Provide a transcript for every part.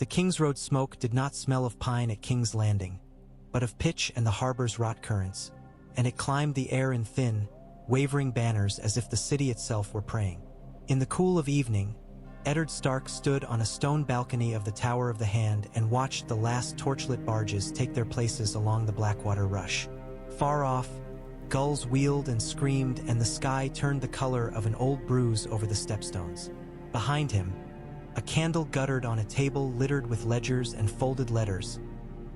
The King's Road smoke did not smell of pine at King's Landing, but of pitch and the harbor's rot currents, and it climbed the air in thin, wavering banners as if the city itself were praying. In the cool of evening, Eddard Stark stood on a stone balcony of the Tower of the Hand and watched the last torchlit barges take their places along the Blackwater Rush. Far off, gulls wheeled and screamed, and the sky turned the color of an old bruise over the stepstones. Behind him, a candle guttered on a table littered with ledgers and folded letters,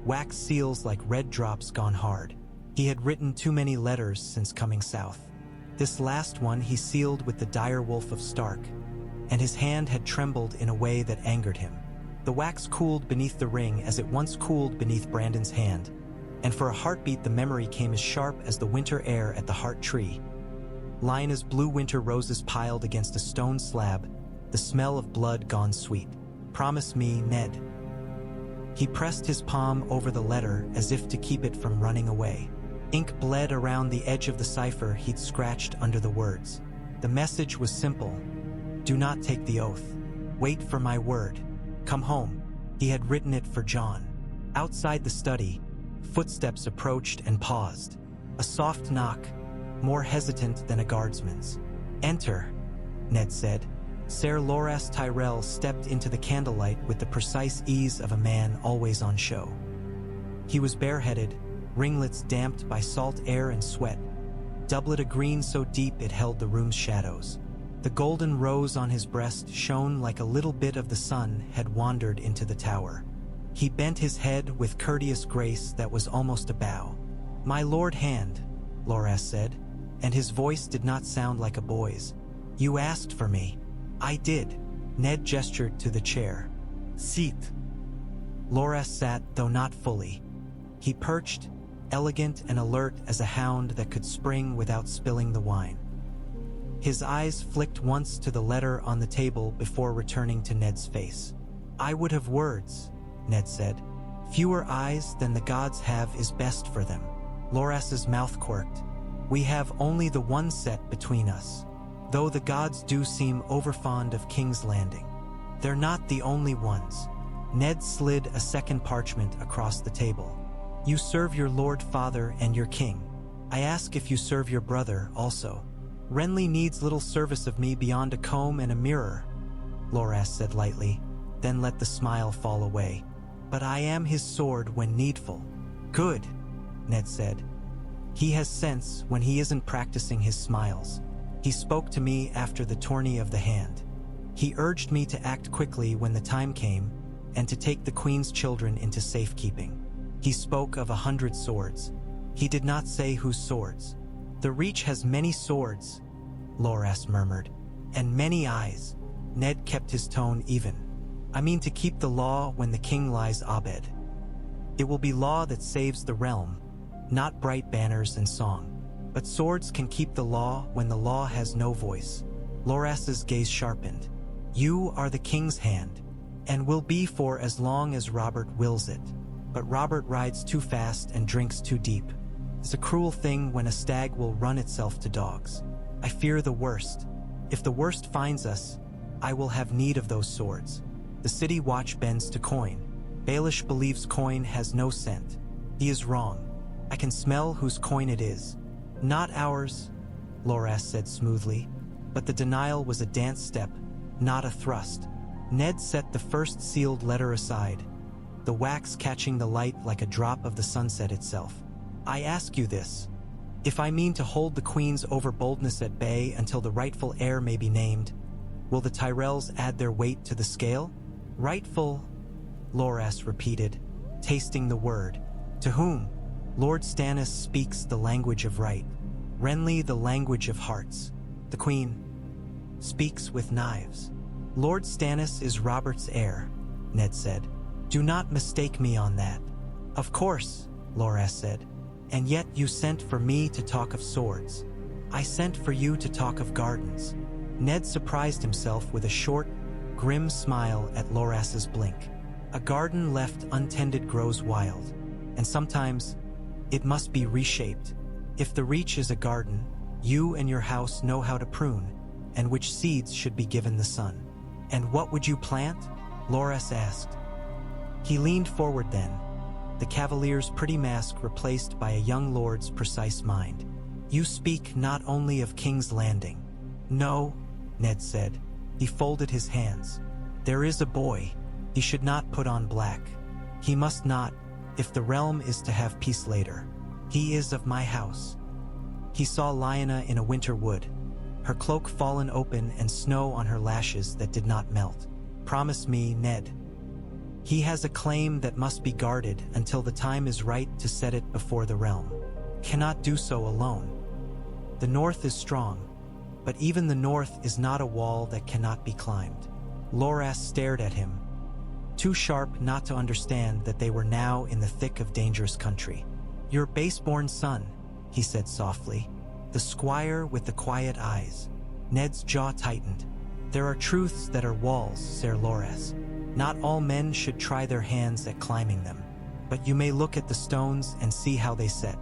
wax seals like red drops gone hard. He had written too many letters since coming south. This last one he sealed with the dire wolf of Stark, and his hand had trembled in a way that angered him. The wax cooled beneath the ring as it once cooled beneath Brandon's hand, and for a heartbeat the memory came as sharp as the winter air at the heart tree. Lynna's blue winter roses piled against a stone slab, the smell of blood gone sweet. Promise me, Ned. He pressed his palm over the letter as if to keep it from running away. Ink bled around the edge of the cipher he'd scratched under the words. The message was simple. Do not take the oath. Wait for my word. Come home. He had written it for Jon. Outside the study, footsteps approached and paused. A soft knock, more hesitant than a guardsman's. Enter, Ned said. Ser Loras Tyrell stepped into the candlelight with the precise ease of a man always on show. He was bareheaded, ringlets damped by salt air and sweat, doublet a green so deep it held the room's shadows. The golden rose on his breast shone like a little bit of the sun had wandered into the tower. He bent his head with courteous grace that was almost a bow. My Lord Hand, Loras said, and his voice did not sound like a boy's. You asked for me. I did. Ned gestured to the chair. Seat. Loras sat, though not fully. He perched, elegant and alert as a hound that could spring without spilling the wine. His eyes flicked once to the letter on the table before returning to Ned's face. I would have words, Ned said. Fewer eyes than the gods have is best for them. Loras's mouth quirked. We have only the one set between us. Though the gods do seem overfond of King's Landing, they're not the only ones. Ned slid a second parchment across the table. You serve your Lord Father and your king. I ask if you serve your brother also. Renly needs little service of me beyond a comb and a mirror, Loras said lightly, then let the smile fall away. But I am his sword when needful. Good, Ned said. He has sense when he isn't practicing his smiles. He spoke to me after the tourney of the hand. He urged me to act quickly when the time came, and to take the Queen's children into safekeeping. He spoke of 100 swords. He did not say whose swords. The Reach has many swords, Loras murmured, and many eyes. Ned kept his tone even. I mean to keep the law when the king lies abed. It will be law that saves the realm, not bright banners and song. But swords can keep the law when the law has no voice. Loras's gaze sharpened. You are the king's hand, and will be for as long as Robert wills it. But Robert rides too fast and drinks too deep. It's a cruel thing when a stag will run itself to dogs. I fear the worst. If the worst finds us, I will have need of those swords. The city watch bends to coin. Baelish believes coin has no scent. He is wrong. I can smell whose coin it is. Not ours, Loras said smoothly, but the denial was a dance step, not a thrust. Ned set the first sealed letter aside, the wax catching the light like a drop of the sunset itself. I ask you this. If I mean to hold the Queen's overboldness at bay until the rightful heir may be named, will the Tyrells add their weight to the scale? Rightful, Loras repeated, tasting the word. To whom? Lord Stannis speaks the language of right. Renly the language of hearts. The Queen speaks with knives. Lord Stannis is Robert's heir, Ned said. Do not mistake me on that. Of course, Loras said. And yet you sent for me to talk of swords. I sent for you to talk of gardens. Ned surprised himself with a short, grim smile at Loras's blink. A garden left untended grows wild, and sometimes it must be reshaped. If the Reach is a garden, you and your house know how to prune, and which seeds should be given the sun. And what would you plant? Loras asked. He leaned forward then, the cavalier's pretty mask replaced by a young lord's precise mind. You speak not only of King's Landing. No, Ned said. He folded his hands. There is a boy. He should not put on black. He must not, if the realm is to have peace later. He is of my house. He saw Lyanna in a winter wood, her cloak fallen open and snow on her lashes that did not melt. Promise me, Ned. He has a claim that must be guarded until the time is right to set it before the realm. Cannot do so alone. The north is strong, but even the north is not a wall that cannot be climbed. Loras stared at him, too sharp not to understand that they were now in the thick of dangerous country. Your base-born son, he said softly, the squire with the quiet eyes. Ned's jaw tightened. There are truths that are walls, Ser Loras. Not all men should try their hands at climbing them, but you may look at the stones and see how they set.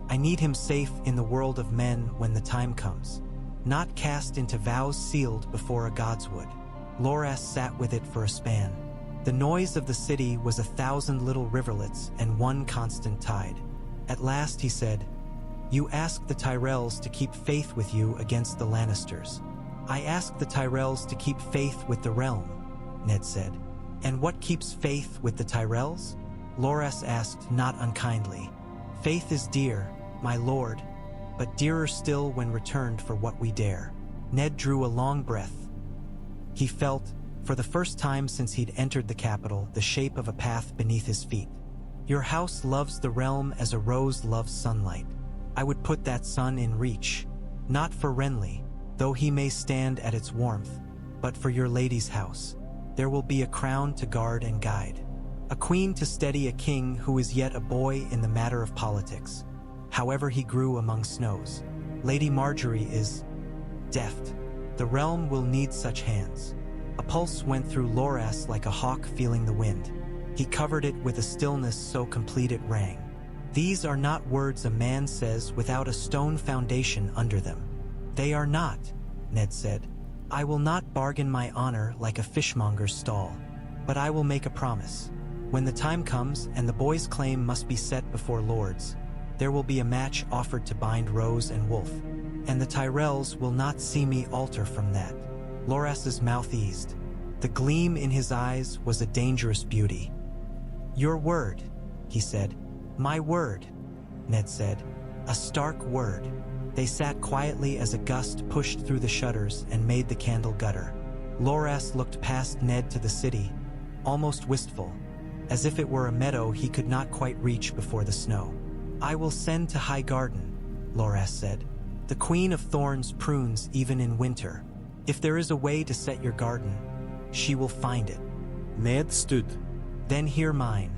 I need him safe in the world of men when the time comes, not cast into vows sealed before a god's wood. Loras sat with it for a span. The noise of the city was 1,000 little riverlets and one constant tide. At last he said, You ask the Tyrells to keep faith with you against the Lannisters. I ask the Tyrells to keep faith with the realm, Ned said. And what keeps faith with the Tyrells? Loras asked, not unkindly. Faith is dear, my lord, but dearer still when returned for what we dare. Ned drew a long breath. He felt, for the first time since he'd entered the capital, the shape of a path beneath his feet. Your house loves the realm as a rose loves sunlight. I would put that sun in reach, not for Renly, though he may stand at its warmth, but for your lady's house. There will be a crown to guard and guide, a queen to steady a king who is yet a boy in the matter of politics, however he grew among snows. Lady Marjorie is deft. The realm will need such hands. A pulse went through Loras like a hawk feeling the wind. He covered it with a stillness so complete it rang. These are not words a man says without a stone foundation under them. They are not, Ned said. I will not bargain my honor like a fishmonger's stall, but I will make a promise. When the time comes and the boy's claim must be set before lords, there will be a match offered to bind Rose and Wolf, and the Tyrells will not see me alter from that. Loras's mouth eased. The gleam in his eyes was a dangerous beauty. Your word, he said. My word, Ned said. A stark word. They sat quietly as a gust pushed through the shutters and made the candle gutter. Loras looked past Ned to the city, almost wistful, as if it were a meadow he could not quite reach before the snow. I will send to High Garden, Loras said. The Queen of Thorns prunes even in winter. If there is a way to set your garden, she will find it. Ned stood. Then hear mine.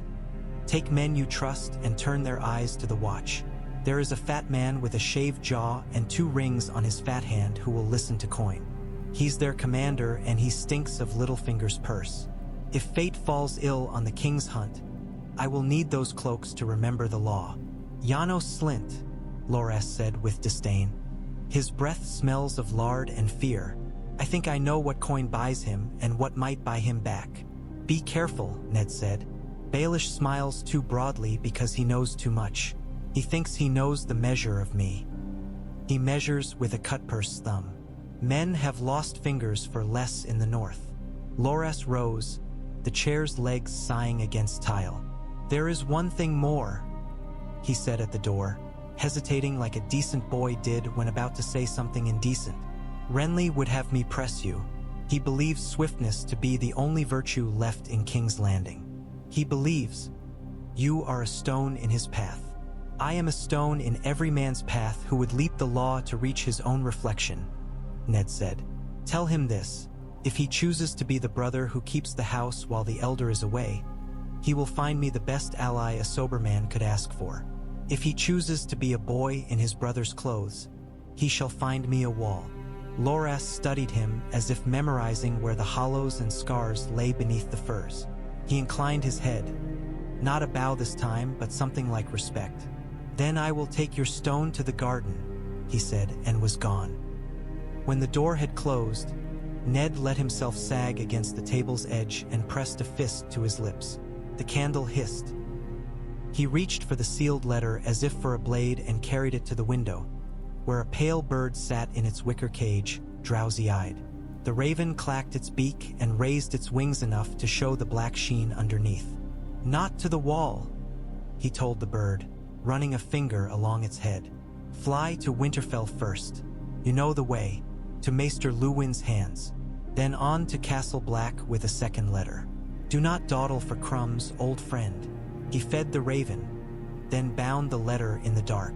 Take men you trust and turn their eyes to the watch. There is a fat man with a shaved jaw and 2 rings on his fat hand who will listen to coin. He's their commander and he stinks of Littlefinger's purse. If fate falls ill on the king's hunt, I will need those cloaks to remember the law. Janos Slint, Loras said with disdain. His breath smells of lard and fear. I think I know what coin buys him and what might buy him back. Be careful, Ned said. Baelish smiles too broadly because he knows too much. He thinks he knows the measure of me. He measures with a cutpurse thumb. Men have lost fingers for less in the north. Loras rose, the chair's legs sighing against tile. There is one thing more, he said at the door, hesitating like a decent boy did when about to say something indecent. Renly would have me press you. He believes swiftness to be the only virtue left in King's Landing. He believes you are a stone in his path. I am a stone in every man's path who would leap the law to reach his own reflection, Ned said. Tell him this. If he chooses to be the brother who keeps the house while the elder is away, he will find me the best ally a sober man could ask for. If he chooses to be a boy in his brother's clothes, he shall find me a wall. Loras studied him as if memorizing where the hollows and scars lay beneath the furs. He inclined his head. Not a bow this time, but something like respect. Then I will take your stone to the garden, he said, and was gone. When the door had closed, Ned let himself sag against the table's edge and pressed a fist to his lips. The candle hissed. He reached for the sealed letter as if for a blade and carried it to the window, where a pale bird sat in its wicker cage, drowsy-eyed. The raven clacked its beak and raised its wings enough to show the black sheen underneath. "Not to the wall," he told the bird, running a finger along its head. "Fly to Winterfell first. You know the way, to Maester Luwin's hands. Then on to Castle Black with a second letter. Do not dawdle for crumbs, old friend." He fed the raven, then bound the letter in the dark.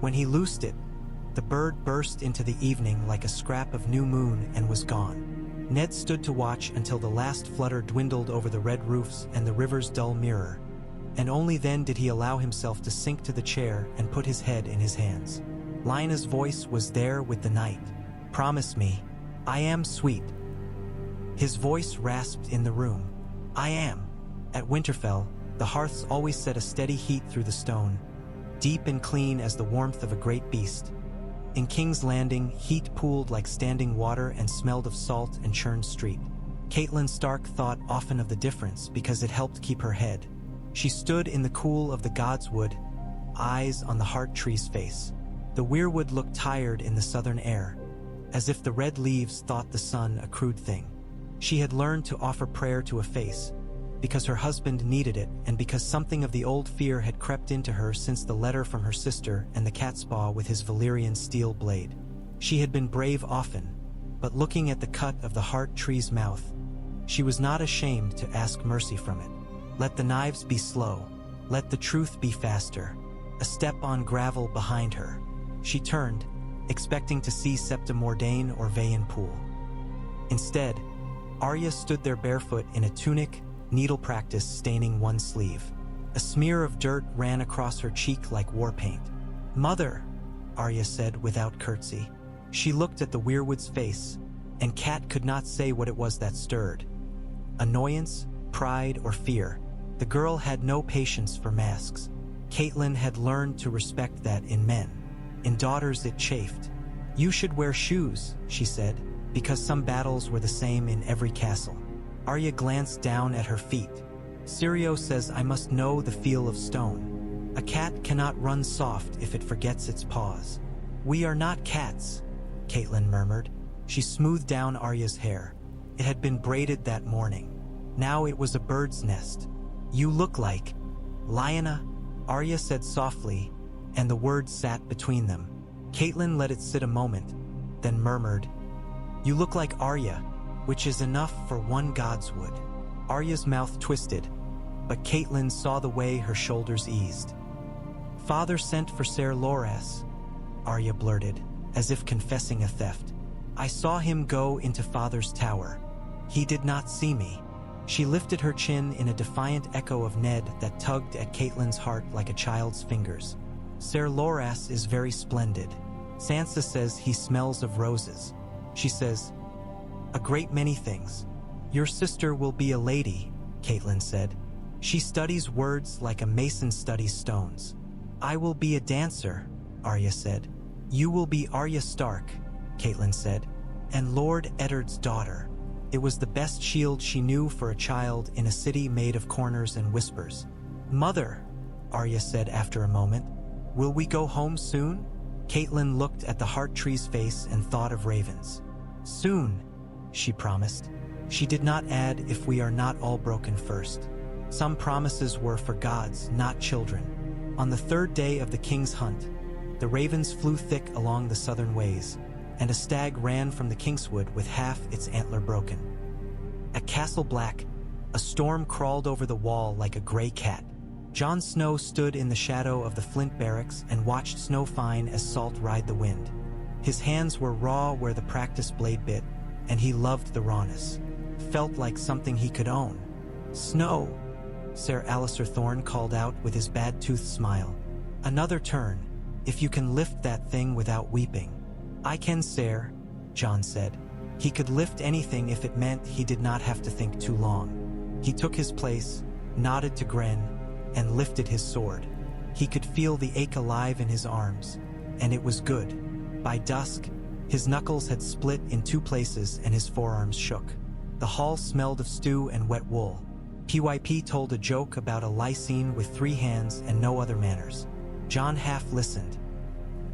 When he loosed it, the bird burst into the evening like a scrap of new moon and was gone. Ned stood to watch until the last flutter dwindled over the red roofs and the river's dull mirror, and only then did he allow himself to sink to the chair and put his head in his hands. Lynna's voice was there with the night. "Promise me, I am sweet." His voice rasped in the room. "I am." At Winterfell, the hearths always set a steady heat through the stone, deep and clean as the warmth of a great beast. In King's Landing, heat pooled like standing water and smelled of salt and churned street. Catelyn Stark thought often of the difference because it helped keep her head. She stood in the cool of the godswood, eyes on the heart tree's face. The weirwood looked tired in the southern air, as if the red leaves thought the sun a crude thing. She had learned to offer prayer to a face, because her husband needed it and because something of the old fear had crept into her since the letter from her sister and the catspaw with his Valyrian steel blade. She had been brave often, but looking at the cut of the heart tree's mouth, she was not ashamed to ask mercy from it. Let the knives be slow, let the truth be faster. A step on gravel behind her. She turned, expecting to see Septa Mordane or Vayen Poole. Instead, Arya stood there barefoot in a tunic, needle practice staining one sleeve. A smear of dirt ran across her cheek like war paint. "Mother," Arya said without curtsy. She looked at the weirwood's face, and Cat could not say what it was that stirred. Annoyance, pride, or fear. The girl had no patience for masks. Catelyn had learned to respect that in men. In daughters it chafed. "You should wear shoes," she said, because some battles were the same in every castle. Arya glanced down at her feet. "Syrio says I must know the feel of stone. A cat cannot run soft if it forgets its paws." "We are not cats," Catelyn murmured. She smoothed down Arya's hair. It had been braided that morning. Now it was a bird's nest. "You look like Lyanna," Arya said softly, and the words sat between them. Catelyn let it sit a moment, then murmured, "You look like Arya, which is enough for one godswood." Arya's mouth twisted, but Catelyn saw the way her shoulders eased. "Father sent for Ser Loras," Arya blurted, as if confessing a theft. "I saw him go into Father's tower. He did not see me." She lifted her chin in a defiant echo of Ned that tugged at Catelyn's heart like a child's fingers. "Ser Loras is very splendid. Sansa says he smells of roses. She says a great many things. Your sister will be a lady," Catelyn said. "She studies words like a mason studies stones." "I will be a dancer," Arya said. "You will be Arya Stark," Catelyn said, "and Lord Eddard's daughter." It was the best shield she knew for a child in a city made of corners and whispers. "Mother," Arya said after a moment, "will we go home soon?" Catelyn looked at the heart tree's face and thought of ravens. "Soon," she promised. She did not add, "if we are not all broken first." Some promises were for gods, not children. On the third day of the king's hunt, the ravens flew thick along the southern ways, and a stag ran from the Kingswood with half its antler broken. At Castle Black, a storm crawled over the wall like a gray cat. Jon Snow stood in the shadow of the Flint barracks and watched snow fine as salt ride the wind. His hands were raw where the practice blade bit, and he loved the rawness. Felt like something he could own. "Snow," Ser Alliser Thorne called out with his bad-toothed smile. "Another turn, if you can lift that thing without weeping." "I can, Ser," Jon said. He could lift anything if it meant he did not have to think too long. He took his place, nodded to Gren, and lifted his sword. He could feel the ache alive in his arms, and it was good. By dusk, his knuckles had split in two places and his forearms shook. The hall smelled of stew and wet wool. PYP told a joke about a Lycene with 3 hands and no other manners. Jon half listened.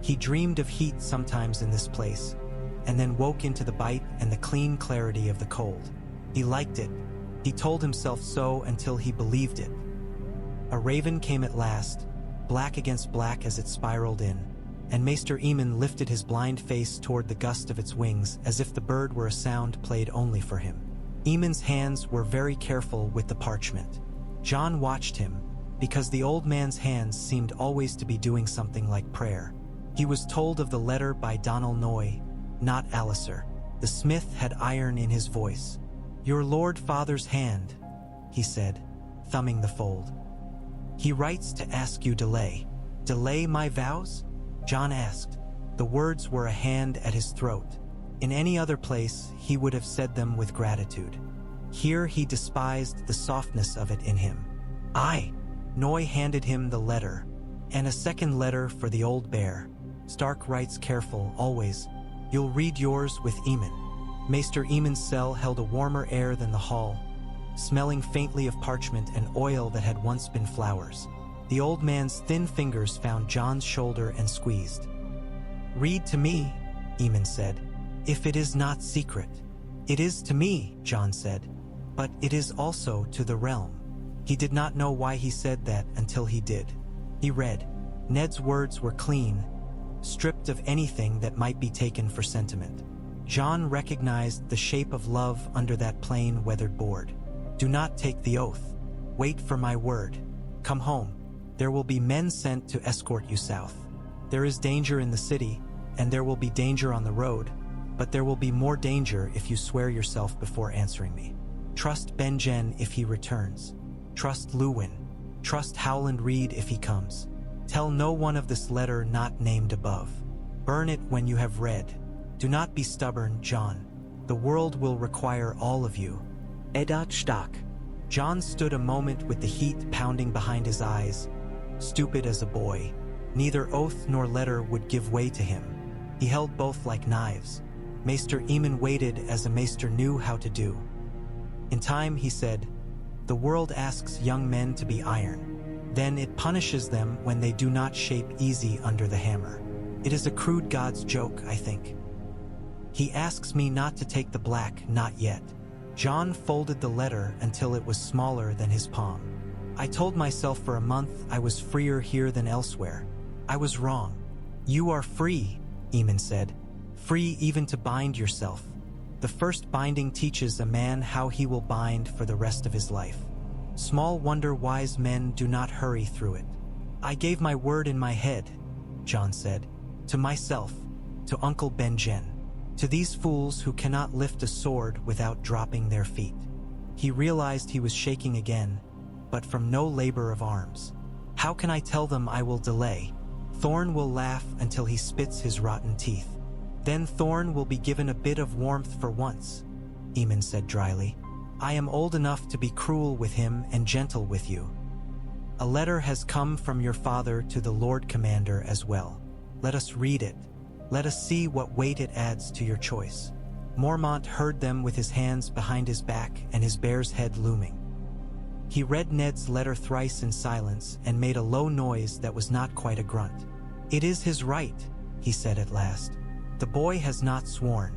He dreamed of heat sometimes in this place, and then woke into the bite and the clean clarity of the cold. He liked it. He told himself so until he believed it. A raven came at last, black against black as it spiraled in, and Maester Aemon lifted his blind face toward the gust of its wings as if the bird were a sound played only for him. Aemon's hands were very careful with the parchment. Jon watched him, because the old man's hands seemed always to be doing something like prayer. He was told of the letter by Donal Noy, not Alistair. The smith had iron in his voice. "Your Lord Father's hand," he said, thumbing the fold. "He writes to ask you delay." "Delay my vows?" Jon asked. The words were a hand at his throat. In any other place, he would have said them with gratitude. Here he despised the softness of it in him. "Aye." Noy handed him the letter, and a second letter for the old bear. "Stark writes careful, always. You'll read yours with Aemon." Maester Aemon's cell held a warmer air than the hall, smelling faintly of parchment and oil that had once been flowers. The old man's thin fingers found Jon's shoulder and squeezed. "Read to me," Aemon said, "if it is not secret." "It is to me," Jon said, "but it is also to the realm." He did not know why he said that until he did. He read. Ned's words were clean, stripped of anything that might be taken for sentiment. Jon recognized the shape of love under that plain, weathered board. "Do not take the oath. Wait for my word. Come home. There will be men sent to escort you south. There is danger in the city, and there will be danger on the road, but there will be more danger if you swear yourself before answering me. Trust Benjen if he returns. Trust Luwin. Trust Howland Reed if he comes. Tell no one of this letter not named above. Burn it when you have read. Do not be stubborn, Jon. The world will require all of you. Edat Stark." Jon stood a moment with the heat pounding behind his eyes, stupid as a boy. Neither oath nor letter would give way to him. He held both like knives. Maester Aemon waited as a maester knew how to do. In time, he said, "The world asks young men to be iron. Then it punishes them when they do not shape easy under the hammer. It is a crude God's joke, I think. He asks me not to take the black, not yet." Jon folded the letter until it was smaller than his palm. "I told myself for a month I was freer here than elsewhere. I was wrong." "You are free," Aemon said. "Free even to bind yourself. The first binding teaches a man how he will bind for the rest of his life. Small wonder wise men do not hurry through it." "I gave my word in my head," Jon said. "To myself, to Uncle Benjen, to these fools who cannot lift a sword without dropping their feet." He realized he was shaking again, but from no labor of arms. "How can I tell them I will delay? Thorn will laugh until he spits his rotten teeth. Then Thorn will be given a bit of warmth for once," Aemon said dryly. "I am old enough to be cruel with him and gentle with you. A letter has come from your father to the Lord Commander as well. Let us read it. Let us see what weight it adds to your choice." Mormont heard them with his hands behind his back and his bear's head looming. He read Ned's letter thrice in silence and made a low noise that was not quite a grunt. "It is his right," he said at last. "The boy has not sworn.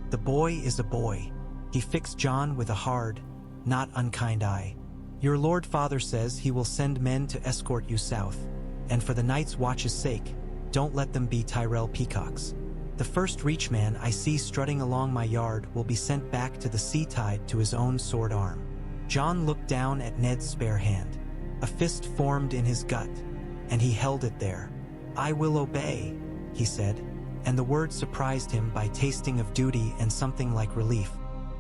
The boy is a boy." He fixed Jon with a hard, not unkind eye. "Your Lord Father says he will send men to escort you south, and for the night's watch's sake, don't let them be Tyrell peacocks. The first reachman I see strutting along my yard will be sent back to the sea tied to his own sword arm." Jon looked down at Ned's spare hand. A fist formed in his gut, and he held it there. "I will obey," he said, and the word surprised him by tasting of duty and something like relief.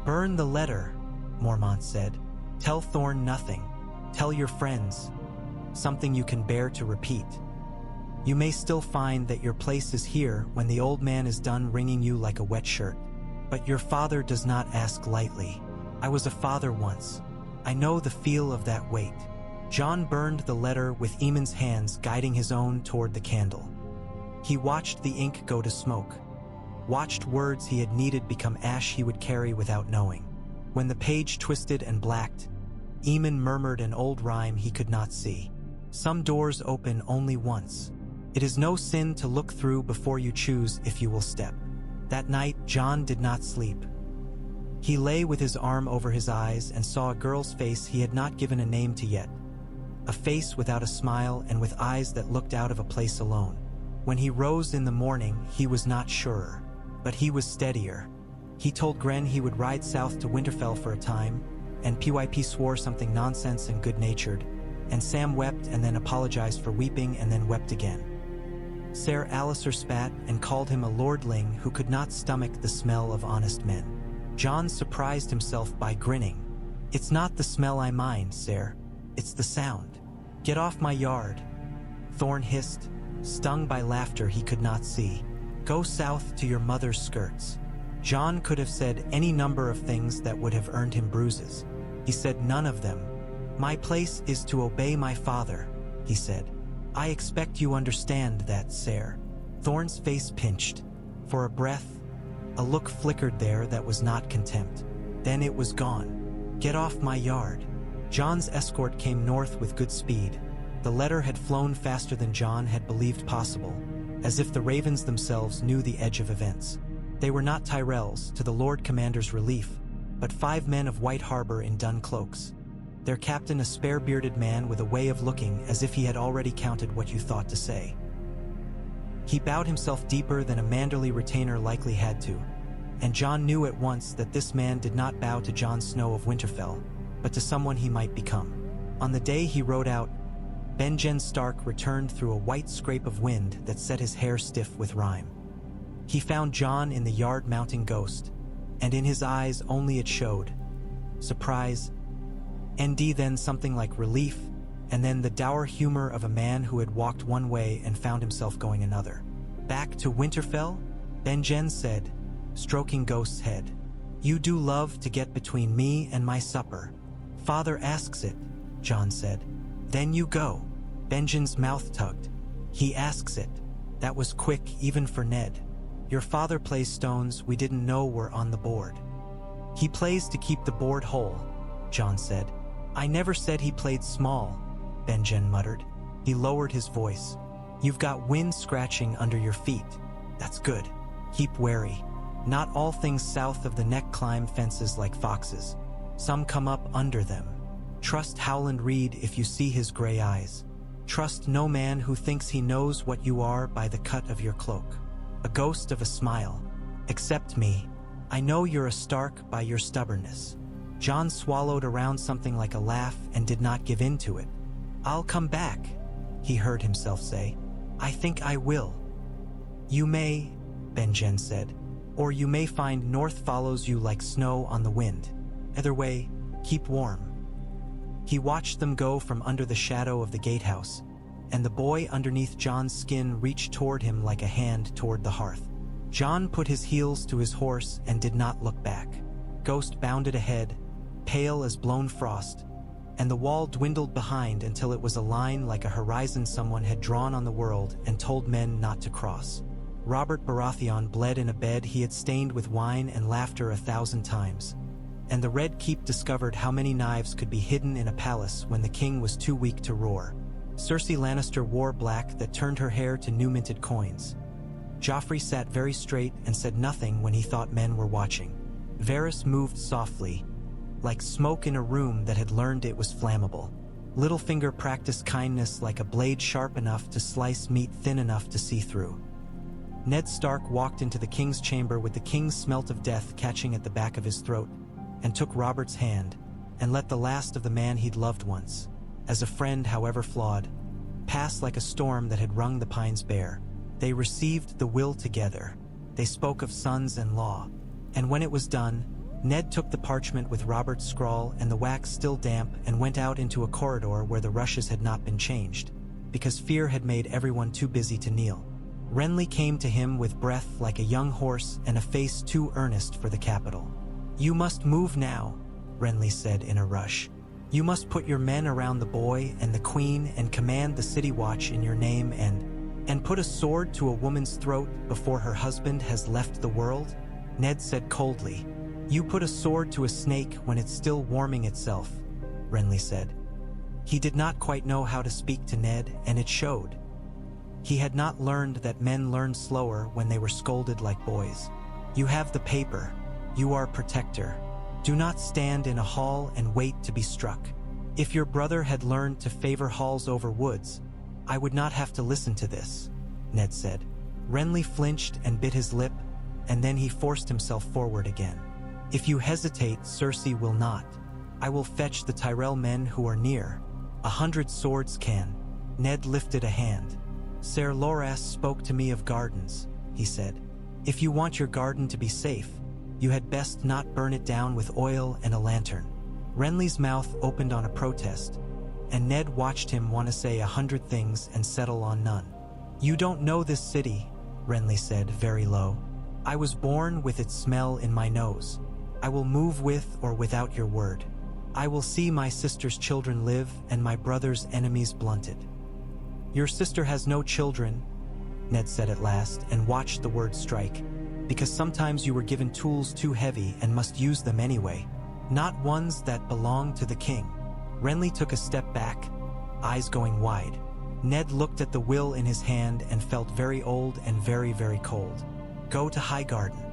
"Burn the letter," Mormont said. "Tell Thorn nothing. Tell your friends. Something you can bear to repeat. You may still find that your place is here when the old man is done wringing you like a wet shirt. But your father does not ask lightly. I was a father once. I know the feel of that weight." Jon burned the letter with Aemon's hands guiding his own toward the candle. He watched the ink go to smoke, watched words he had needed become ash he would carry without knowing. When the page twisted and blacked, Eamon murmured an old rhyme he could not see. Some doors open only once. It is no sin to look through before you choose if you will step. That night, Jon did not sleep. He lay with his arm over his eyes and saw a girl's face he had not given a name to yet. A face without a smile and with eyes that looked out of a place alone. When he rose in the morning, he was not surer, but he was steadier. He told Gren he would ride south to Winterfell for a time, and PYP swore something nonsense and good-natured, and Sam wept and then apologized for weeping and then wept again. Ser Alliser spat and called him a lordling who could not stomach the smell of honest men. Jon surprised himself by grinning. "It's not the smell I mind, Ser. It's the sound. Get off my yard." Thorne hissed, stung by laughter he could not see. "Go south to your mother's skirts." Jon could have said any number of things that would have earned him bruises. He said none of them. "My place is to obey my father," he said. "I expect you understand that, Ser." Thorne's face pinched. For a breath, a look flickered there that was not contempt. Then it was gone. "Get off my yard." Jon's escort came north with good speed. The letter had flown faster than Jon had believed possible, as if the ravens themselves knew the edge of events. They were not Tyrells, to the Lord Commander's relief, but 5 men of White Harbor in dun cloaks. Their captain a spare-bearded man with a way of looking as if he had already counted what you thought to say. He bowed himself deeper than a manderly retainer likely had to, and Jon knew at once that this man did not bow to Jon Snow of Winterfell, but to someone he might become. On the day he rode out, Benjen Stark returned through a white scrape of wind that set his hair stiff with rime. He found Jon in the yard mounting Ghost, and in his eyes only it showed surprise, ND, then something like relief, and then the dour humor of a man who had walked one way and found himself going another. "Back to Winterfell?" Benjen said, stroking Ghost's head. "You do love to get between me and my supper." "Father asks it," Jon said. "Then you go." Benjen's mouth tugged. "He asks it." That was quick even for Ned. "Your father plays stones we didn't know were on the board." "He plays to keep the board whole," Jon said. "I never said he played small," Benjen muttered. He lowered his voice. "You've got wind scratching under your feet. That's good. Keep wary. Not all things south of the neck climb fences like foxes. Some come up under them. Trust Howland Reed if you see his gray eyes. Trust no man who thinks he knows what you are by the cut of your cloak." A ghost of a smile. "Except me. I know you're a Stark by your stubbornness." Jon swallowed around something like a laugh and did not give in to it. "I'll come back," he heard himself say. "I think I will." "You may," Benjen said, "or you may find North follows you like snow on the wind. Either way, keep warm." He watched them go from under the shadow of the gatehouse, and the boy underneath Jon's skin reached toward him like a hand toward the hearth. Jon put his heels to his horse and did not look back. Ghost bounded ahead, pale as blown frost, and the wall dwindled behind until it was a line like a horizon someone had drawn on the world and told men not to cross. Robert Baratheon bled in a bed he had stained with wine and laughter 1,000 times. And the Red Keep discovered how many knives could be hidden in a palace when the king was too weak to roar. Cersei Lannister wore black that turned her hair to new minted coins. Joffrey sat very straight and said nothing when he thought men were watching. Varys moved softly, like smoke in a room that had learned it was flammable. Littlefinger practiced kindness like a blade sharp enough to slice meat thin enough to see through. Ned Stark walked into the king's chamber with the king's smelt of death catching at the back of his throat, and took Robert's hand, and let the last of the man he'd loved once, as a friend however flawed, pass like a storm that had wrung the pines bare. They received the will together. They spoke of sons and law. And when it was done, Ned took the parchment with Robert's scrawl and the wax still damp and went out into a corridor where the rushes had not been changed, because fear had made everyone too busy to kneel. Renly came to him with breath like a young horse and a face too earnest for the capital. "You must move now," Renly said in a rush. "You must put your men around the boy and the queen and command the city watch in your name and put a sword to a woman's throat before her husband has left the world?" Ned said coldly, "You put a sword to a snake when it's still warming itself." Renly said. He did not quite know how to speak to Ned, and it showed. He had not learned that men learned slower when they were scolded like boys. You have the paper. You are protector. Do not stand in a hall and wait to be struck. If your brother had learned to favor halls over woods, I would not have to listen to this, Ned said. Renly flinched and bit his lip, and then he forced himself forward again. If you hesitate, Cersei will not. I will fetch the Tyrell men who are near. 100 swords can. Ned lifted a hand. Ser Loras spoke to me of gardens, he said. If you want your garden to be safe, you had best not burn it down with oil and a lantern. Renly's mouth opened on a protest, and Ned watched him want to say 100 things and settle on none. You don't know this city, Renly said very low. I was born with its smell in my nose. I will move with or without your word. I will see my sister's children live and my brother's enemies blunted. Your sister has no children, Ned said at last, and watched the word strike, because sometimes you were given tools too heavy and must use them anyway, not ones that belong to the king. Renly took a step back, eyes going wide. Ned looked at the will in his hand and felt very old and very, very cold. Go to Highgarden.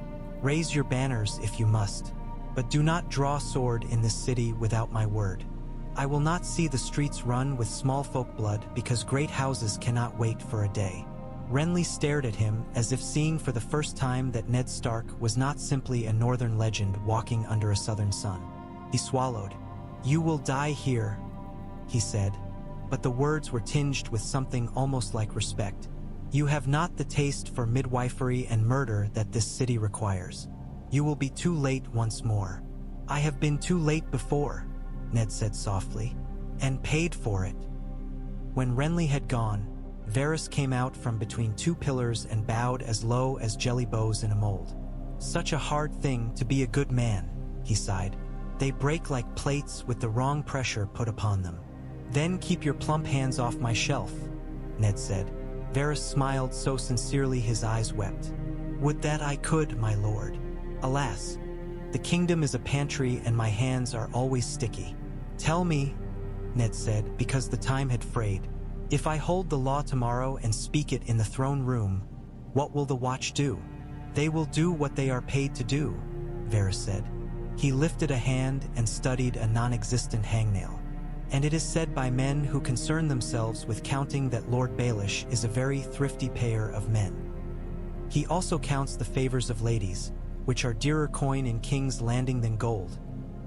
Raise your banners if you must, but do not draw sword in this city without my word. I will not see the streets run with small folk blood because great houses cannot wait for a day. Renly stared at him as if seeing for the first time that Ned Stark was not simply a northern legend walking under a southern sun. He swallowed. You will die here, he said, but the words were tinged with something almost like respect. You have not the taste for midwifery and murder that this city requires. You will be too late once more. I have been too late before, Ned said softly, and paid for it. When Renly had gone, Varys came out from between two pillars and bowed as low as jelly bows in a mold. Such a hard thing to be a good man, he sighed. They break like plates with the wrong pressure put upon them. Then keep your plump hands off my shelf, Ned said. Varys smiled so sincerely his eyes wept. Would that I could, my lord. Alas, the kingdom is a pantry and my hands are always sticky. Tell me, Ned said, because the time had frayed, if I hold the law tomorrow and speak it in the throne room, what will the watch do? They will do what they are paid to do, Varys said. He lifted a hand and studied a non-existent hangnail. And it is said by men who concern themselves with counting that Lord Baelish is a very thrifty payer of men. He also counts the favors of ladies, which are dearer coin in King's Landing than gold,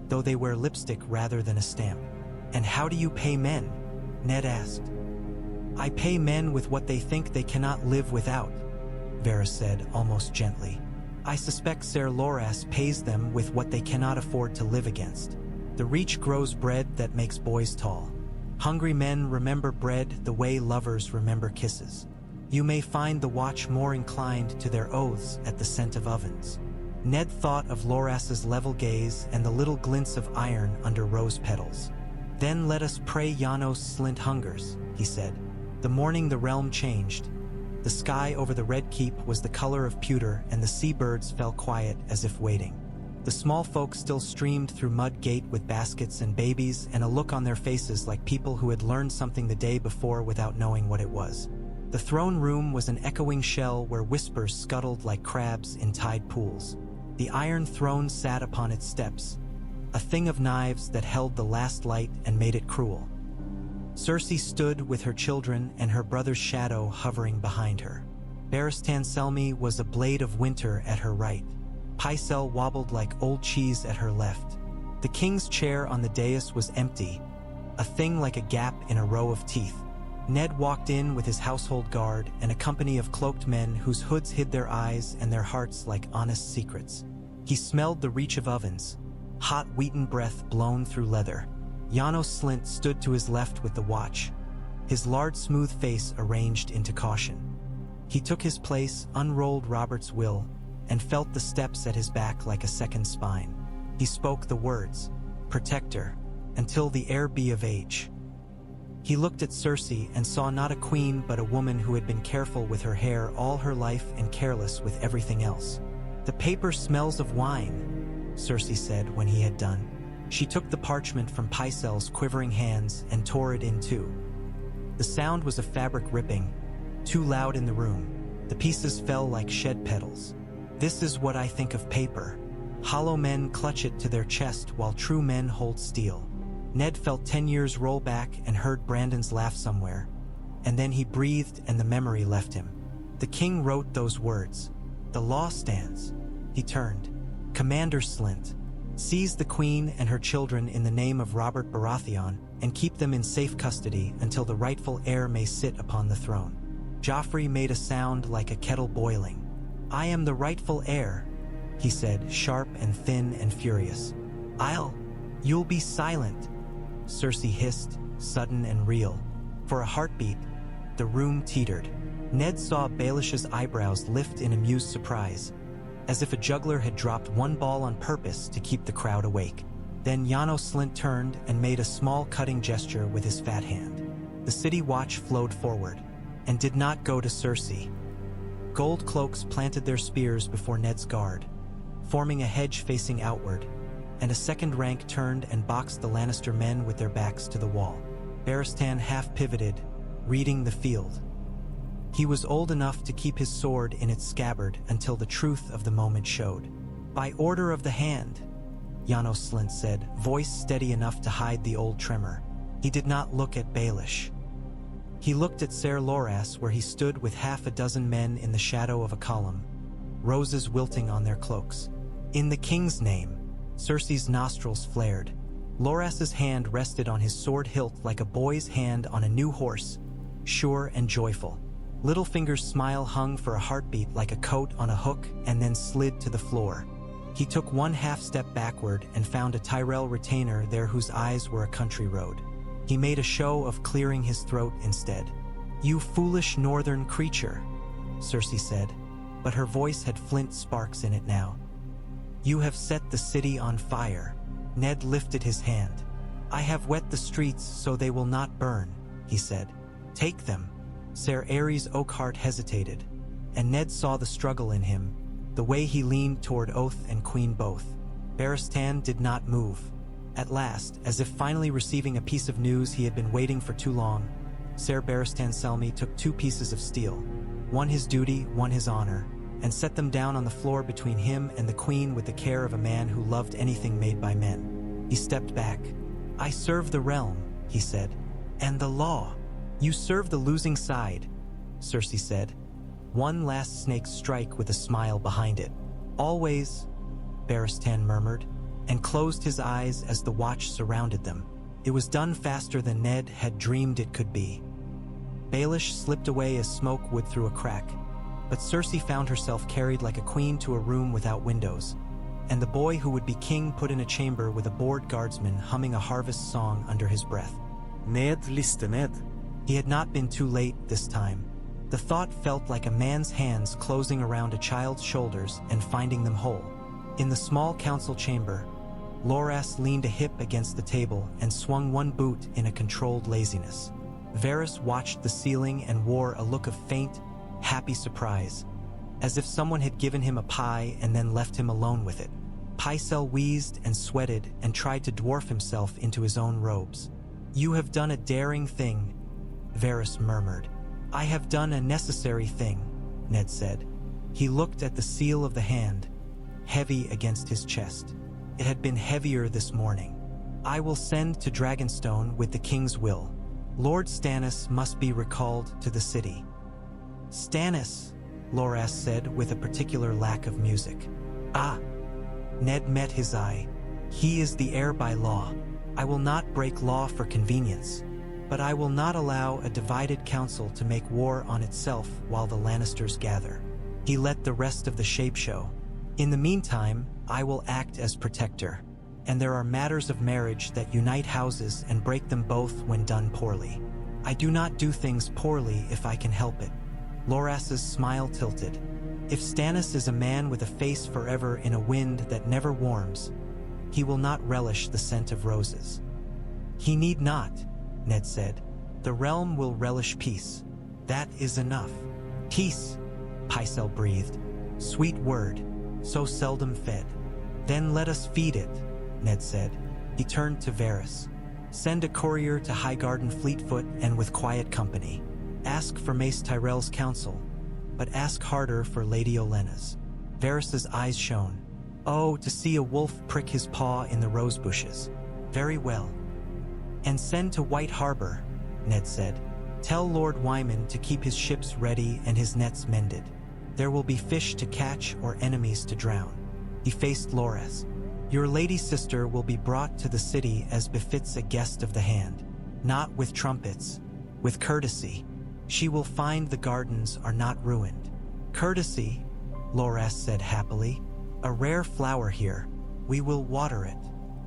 though they wear lipstick rather than a stamp. And how do you pay men? Ned asked. I pay men with what they think they cannot live without, Varys said almost gently. I suspect Ser Loras pays them with what they cannot afford to live against. The reach grows bread that makes boys tall. Hungry men remember bread the way lovers remember kisses. You may find the watch more inclined to their oaths at the scent of ovens. Ned thought of Loras's level gaze and the little glints of iron under rose petals. Then let us pray Janos Slint hungers, he said. The morning the realm changed. The sky over the Red Keep was the color of pewter and the seabirds fell quiet as if waiting. The small folk still streamed through Mud Gate with baskets and babies and a look on their faces like people who had learned something the day before without knowing what it was. The throne room was an echoing shell where whispers scuttled like crabs in tide pools. The iron throne sat upon its steps, a thing of knives that held the last light and made it cruel. Cersei stood with her children and her brother's shadow hovering behind her. Barristan Selmy was a blade of winter at her right. Pycelle wobbled like old cheese at her left. The king's chair on the dais was empty, a thing like a gap in a row of teeth. Ned walked in with his household guard and a company of cloaked men whose hoods hid their eyes and their hearts like honest secrets. He smelled the reach of ovens, hot wheaten breath blown through leather. Janos Slint stood to his left with the watch, his large smooth face arranged into caution. He took his place, unrolled Robert's will, and felt the steps at his back like a second spine. He spoke the words, "Protector, until the heir be of age." He looked at Cersei and saw not a queen but a woman who had been careful with her hair all her life and careless with everything else. "The paper smells of wine," Cersei said when he had done. She took the parchment from Pycelle's quivering hands and tore it in two. The sound was of fabric ripping, too loud in the room. The pieces fell like shed petals. This is what I think of paper. Hollow men clutch it to their chest while true men hold steel. Ned felt 10 years roll back and heard Brandon's laugh somewhere. And then he breathed and the memory left him. The king wrote those words. The law stands. He turned. Commander Slint, seize the queen and her children in the name of Robert Baratheon and keep them in safe custody until the rightful heir may sit upon the throne. Joffrey made a sound like a kettle boiling. I am the rightful heir, he said, sharp and thin and furious. You'll be silent, Cersei hissed, sudden and real. For a heartbeat, the room teetered. Ned saw Baelish's eyebrows lift in amused surprise, as if a juggler had dropped one ball on purpose to keep the crowd awake. Then Janos Slynt turned and made a small cutting gesture with his fat hand. The city watch flowed forward, and did not go to Cersei. Gold cloaks planted their spears before Ned's guard, forming a hedge facing outward, and a second rank turned and boxed the Lannister men with their backs to the wall. Barristan half-pivoted, reading the field. He was old enough to keep his sword in its scabbard until the truth of the moment showed. By order of the hand, Janos Slynt said, voice steady enough to hide the old tremor. He did not look at Baelish. He looked at Ser Loras where he stood with half a dozen men in the shadow of a column, roses wilting on their cloaks. In the king's name, Cersei's nostrils flared. Loras's hand rested on his sword hilt like a boy's hand on a new horse, sure and joyful. Littlefinger's smile hung for a heartbeat like a coat on a hook and then slid to the floor. He took one half-step backward and found a Tyrell retainer there whose eyes were a country road. He made a show of clearing his throat instead. You foolish northern creature, Cersei said, but her voice had flint sparks in it now. You have set the city on fire. Ned lifted his hand. I have wet the streets so they will not burn, he said. Take them. Ser Ares Oakhart hesitated, and Ned saw the struggle in him, the way he leaned toward Oath and Queen both. Barristan did not move. At last, as if finally receiving a piece of news he had been waiting for too long, Ser Barristan Selmy took 2 pieces of steel, one his duty, one his honor, and set them down on the floor between him and the queen with the care of a man who loved anything made by men. He stepped back. I serve the realm, he said, and the law. You serve the losing side, Cersei said. One last snake strike with a smile behind it. Always, Barristan murmured, and closed his eyes as the watch surrounded them. It was done faster than Ned had dreamed it could be. Baelish slipped away as smoke would through a crack, but Cersei found herself carried like a queen to a room without windows, and the boy who would be king put in a chamber with a bored guardsman humming a harvest song under his breath. Ned, liste Ned. He had not been too late this time. The thought felt like a man's hands closing around a child's shoulders and finding them whole. In the small council chamber, Loras leaned a hip against the table and swung one boot in a controlled laziness. Varys watched the ceiling and wore a look of faint, happy surprise, as if someone had given him a pie and then left him alone with it. Pycelle wheezed and sweated and tried to dwarf himself into his own robes. You have done a daring thing, Varys murmured. I have done a necessary thing, Ned said. He looked at the seal of the hand, heavy against his chest. It had been heavier this morning. I will send to Dragonstone with the king's will. Lord Stannis must be recalled to the city. Stannis, Loras said with a particular lack of music. Ah. Ned met his eye. He is the heir by law. I will not break law for convenience, but I will not allow a divided council to make war on itself while the Lannisters gather. He let the rest of the shape show. In the meantime, I will act as protector, and there are matters of marriage that unite houses and break them both when done poorly. I do not do things poorly if I can help it. Loras's smile tilted. If Stannis is a man with a face forever in a wind that never warms, he will not relish the scent of roses. He need not, Ned said. The realm will relish peace. That is enough. Peace, Pycelle breathed. Sweet word, so seldom fed. Then let us feed it, Ned said. He turned to Varys. Send a courier to Highgarden Fleetfoot and with quiet company. Ask for Mace Tyrell's counsel, but ask harder for Lady Olenna's. Varys's eyes shone. Oh, to see a wolf prick his paw in the rose bushes. Very well. And send to White Harbor, Ned said. Tell Lord Wyman to keep his ships ready and his nets mended. There will be fish to catch or enemies to drown. He faced Loras. Your lady sister will be brought to the city as befits a guest of the hand, not with trumpets, with courtesy. She will find the gardens are not ruined. Courtesy, Loras said happily. A rare flower here. We will water it.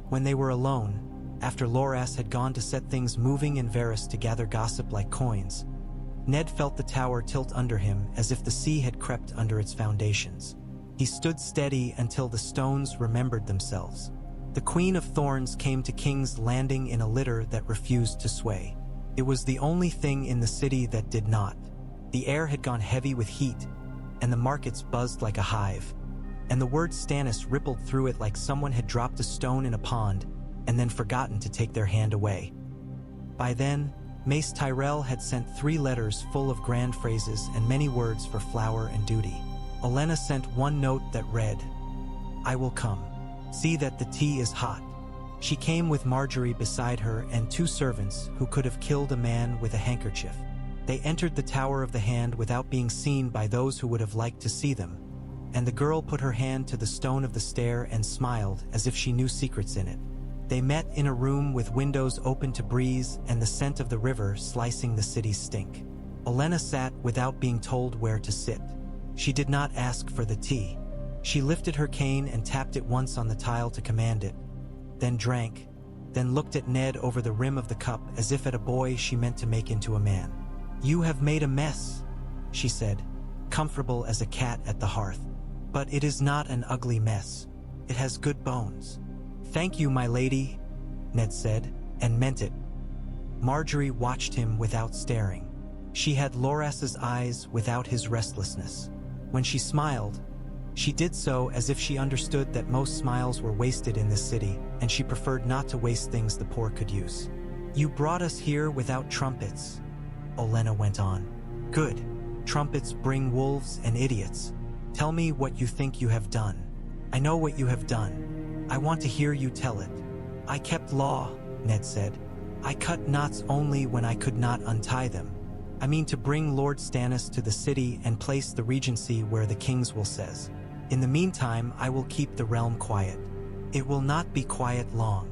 When they were alone, after Loras had gone to set things moving and Varys to gather gossip like coins, Ned felt the tower tilt under him as if the sea had crept under its foundations. He stood steady until the stones remembered themselves. The Queen of Thorns came to King's Landing in a litter that refused to sway. It was the only thing in the city that did not. The air had gone heavy with heat, and the markets buzzed like a hive, and the word Stannis rippled through it like someone had dropped a stone in a pond and then forgotten to take their hand away. By then, Mace Tyrell had sent 3 letters full of grand phrases and many words for flower and duty. Olenna sent one note that read, I will come. See that the tea is hot. She came with Marjorie beside her and 2 servants who could have killed a man with a handkerchief. They entered the Tower of the Hand without being seen by those who would have liked to see them, and the girl put her hand to the stone of the stair and smiled as if she knew secrets in it. They met in a room with windows open to breeze and the scent of the river slicing the city's stink. Olenna sat without being told where to sit. She did not ask for the tea. She lifted her cane and tapped it once on the tile to command it, then drank, then looked at Ned over the rim of the cup as if at a boy she meant to make into a man. You have made a mess, she said, comfortable as a cat at the hearth. But it is not an ugly mess. It has good bones. Thank you, my lady, Ned said, and meant it. Marjorie watched him without staring. She had Loras's eyes without his restlessness. When she smiled, she did so as if she understood that most smiles were wasted in this city, and she preferred not to waste things the poor could use. You brought us here without trumpets, Olenna went on. Good. Trumpets bring wolves and idiots. Tell me what you think you have done. I know what you have done. I want to hear you tell it. I kept law, Ned said. I cut knots only when I could not untie them. I mean to bring Lord Stannis to the city and place the regency where the king's will says. In the meantime, I will keep the realm quiet. It will not be quiet long.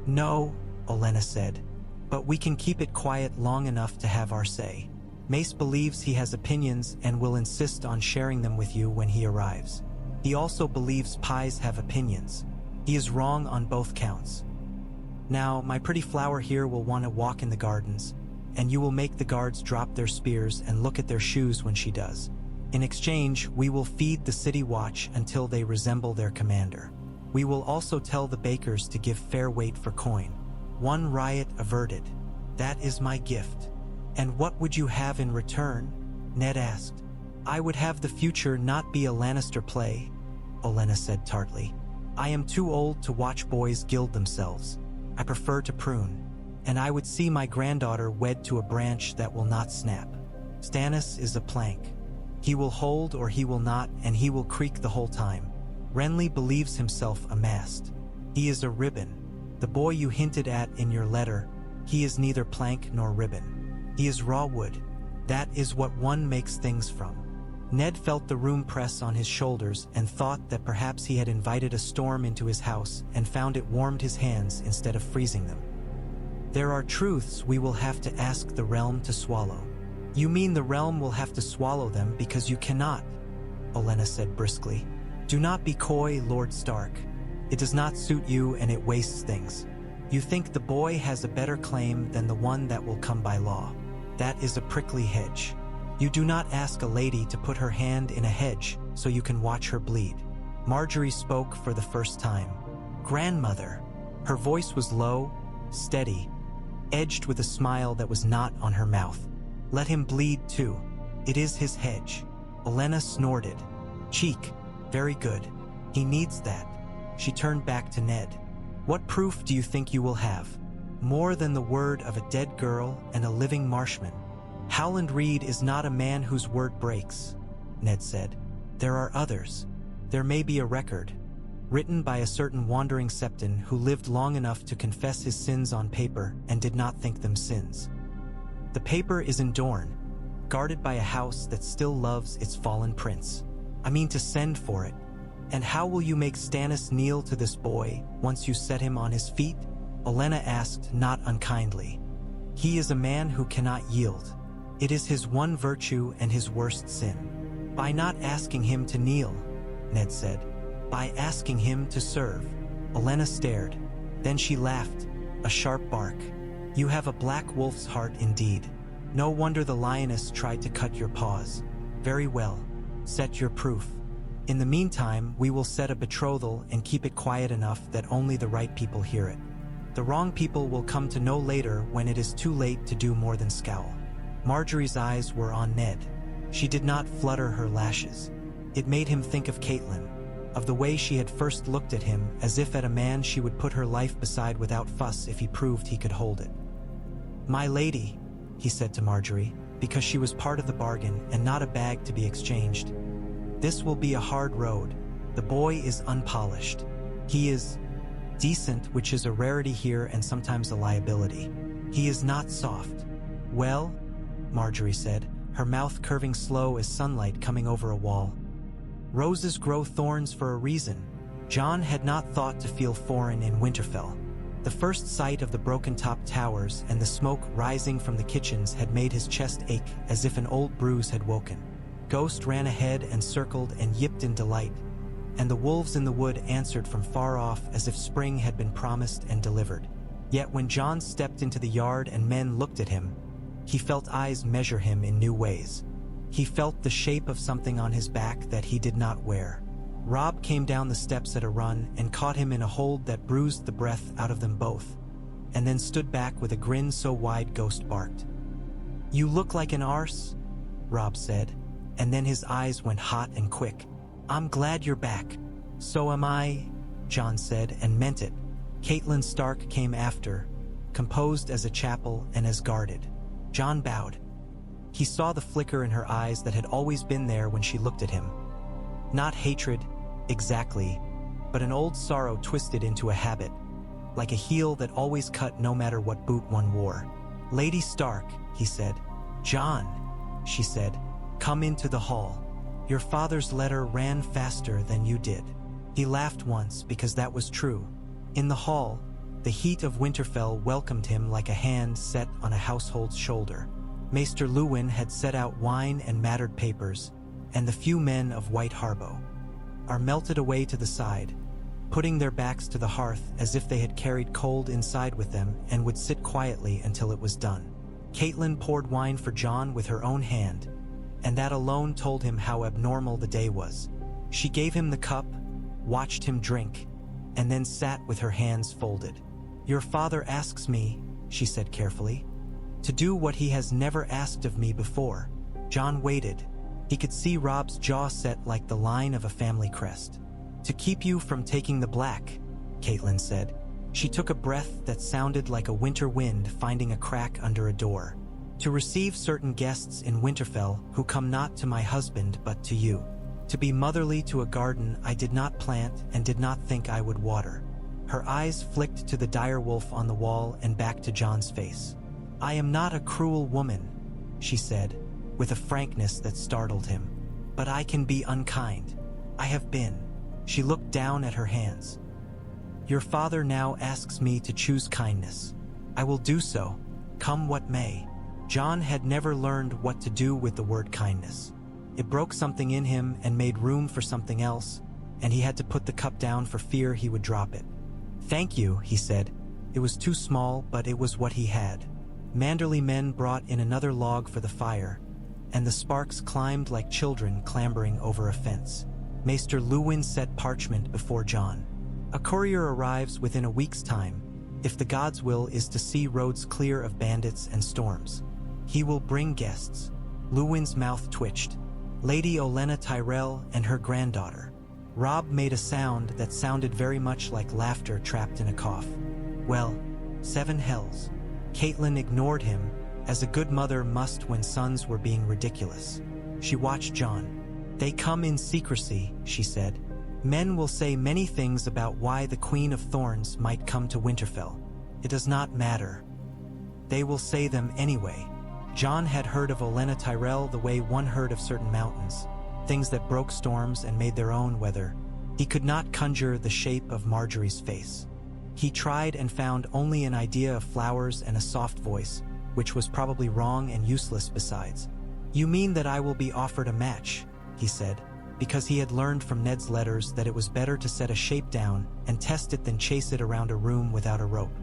No, Olenna said, but we can keep it quiet long enough to have our say. Mace believes he has opinions and will insist on sharing them with you when he arrives. He also believes pies have opinions. He is wrong on both counts. Now, my pretty flower here will want to walk in the gardens, and you will make the guards drop their spears and look at their shoes when she does. In exchange, we will feed the city watch until they resemble their commander. We will also tell the bakers to give fair weight for coin. One riot averted. That is my gift. And what would you have in return? Ned asked. I would have the future not be a Lannister play, Olenna said tartly. I am too old to watch boys gild themselves. I prefer to prune. And I would see my granddaughter wed to a branch that will not snap. Stannis is a plank. He will hold or he will not, and he will creak the whole time. Renly believes himself a mast. He is a ribbon. The boy you hinted at in your letter, he is neither plank nor ribbon. He is raw wood. That is what one makes things from. Ned felt the room press on his shoulders and thought that perhaps he had invited a storm into his house and found it warmed his hands instead of freezing them. There are truths we will have to ask the realm to swallow. You mean the realm will have to swallow them because you cannot, Olenna said briskly. Do not be coy, Lord Stark. It does not suit you and it wastes things. You think the boy has a better claim than the one that will come by law. That is a prickly hedge. You do not ask a lady to put her hand in a hedge so you can watch her bleed. Marjorie spoke for the first time. Grandmother. Her voice was low, steady, edged with a smile that was not on her mouth. Let him bleed too. It is his hedge. Olenna snorted. Cheek. Very good. He needs that. She turned back to Ned. What proof do you think you will have? More than the word of a dead girl and a living marshman. Howland Reed is not a man whose word breaks, Ned said. There are others. There may be a record, written by a certain wandering septon who lived long enough to confess his sins on paper and did not think them sins. The paper is in Dorne, guarded by a house that still loves its fallen prince. I mean to send for it. And how will you make Stannis kneel to this boy once you set him on his feet? Olenna asked, not unkindly. He is a man who cannot yield. It is his one virtue and his worst sin. By not asking him to kneel, Ned said. By asking him to serve. Olenna stared. Then she laughed, a sharp bark. You have a black wolf's heart indeed. No wonder the lioness tried to cut your paws. Very well. Set your proof. In the meantime, we will set a betrothal and keep it quiet enough that only the right people hear it. The wrong people will come to know later when it is too late to do more than scowl. Marjorie's eyes were on Ned. She did not flutter her lashes. It made him think of Catelyn, of the way she had first looked at him as if at a man she would put her life beside without fuss if he proved he could hold it. My lady, he said to Marjorie, because she was part of the bargain and not a bag to be exchanged. This will be a hard road. The boy is unpolished. He is decent, which is a rarity here and sometimes a liability. He is not soft. Well, Marjorie said, her mouth curving slow as sunlight coming over a wall. Roses grow thorns for a reason. Jon had not thought to feel foreign in Winterfell. The first sight of the broken-top towers and the smoke rising from the kitchens had made his chest ache as if an old bruise had woken. Ghost ran ahead and circled and yipped in delight, and the wolves in the wood answered from far off as if spring had been promised and delivered. Yet when Jon stepped into the yard and men looked at him, he felt eyes measure him in new ways. He felt the shape of something on his back that he did not wear. Robb came down the steps at a run and caught him in a hold that bruised the breath out of them both, and then stood back with a grin so wide Ghost barked. You look like an arse, Robb said, and then his eyes went hot and quick. I'm glad you're back. So am I, Jon said, and meant it. Catelyn Stark came after, composed as a chapel and as guarded. Jon bowed. He saw the flicker in her eyes that had always been there when she looked at him. Not hatred, exactly, but an old sorrow twisted into a habit, like a heel that always cut no matter what boot one wore. Lady Stark, he said. Jon, she said, come into the hall. Your father's letter ran faster than you did. He laughed once because that was true. In the hall, the heat of Winterfell welcomed him like a hand set on a household's shoulder. Maester Luwin had set out wine and mattered papers, and the few men of White Harbour are melted away to the side, putting their backs to the hearth as if they had carried cold inside with them and would sit quietly until it was done. Catelyn poured wine for Jon with her own hand, and that alone told him how abnormal the day was. She gave him the cup, watched him drink, and then sat with her hands folded. Your father asks me, she said carefully, to do what he has never asked of me before. Jon waited. He could see Robb's jaw set like the line of a family crest. To keep you from taking the black, Catelyn said. She took a breath that sounded like a winter wind finding a crack under a door. To receive certain guests in Winterfell who come not to my husband but to you. To be motherly to a garden I did not plant and did not think I would water. Her eyes flicked to the direwolf on the wall and back to Jon's face. I am not a cruel woman, she said, with a frankness that startled him. But I can be unkind. I have been. She looked down at her hands. Your father now asks me to choose kindness. I will do so, come what may. Jon had never learned what to do with the word kindness. It broke something in him and made room for something else, and he had to put the cup down for fear he would drop it. Thank you, he said. It was too small, but it was what he had. Manderly men brought in another log for the fire, and the sparks climbed like children clambering over a fence. Maester Luwin set parchment before Jon. A courier arrives within a week's time, if the gods' will is to see roads clear of bandits and storms. He will bring guests. Luwin's mouth twitched. Lady Olenna Tyrell and her granddaughter. Robb made a sound that sounded very much like laughter trapped in a cough. Well, 7 hells. Catelyn ignored him, as a good mother must when sons were being ridiculous. She watched Jon. They come in secrecy, she said. Men will say many things about why the Queen of Thorns might come to Winterfell. It does not matter. They will say them anyway. Jon had heard of Olenna Tyrell the way one heard of certain mountains, things that broke storms and made their own weather. He could not conjure the shape of Marjorie's face. He tried and found only an idea of flowers and a soft voice, which was probably wrong and useless besides. "You mean that I will be offered a match," he said, because he had learned from Ned's letters that it was better to set a shape down and test it than chase it around a room without a rope.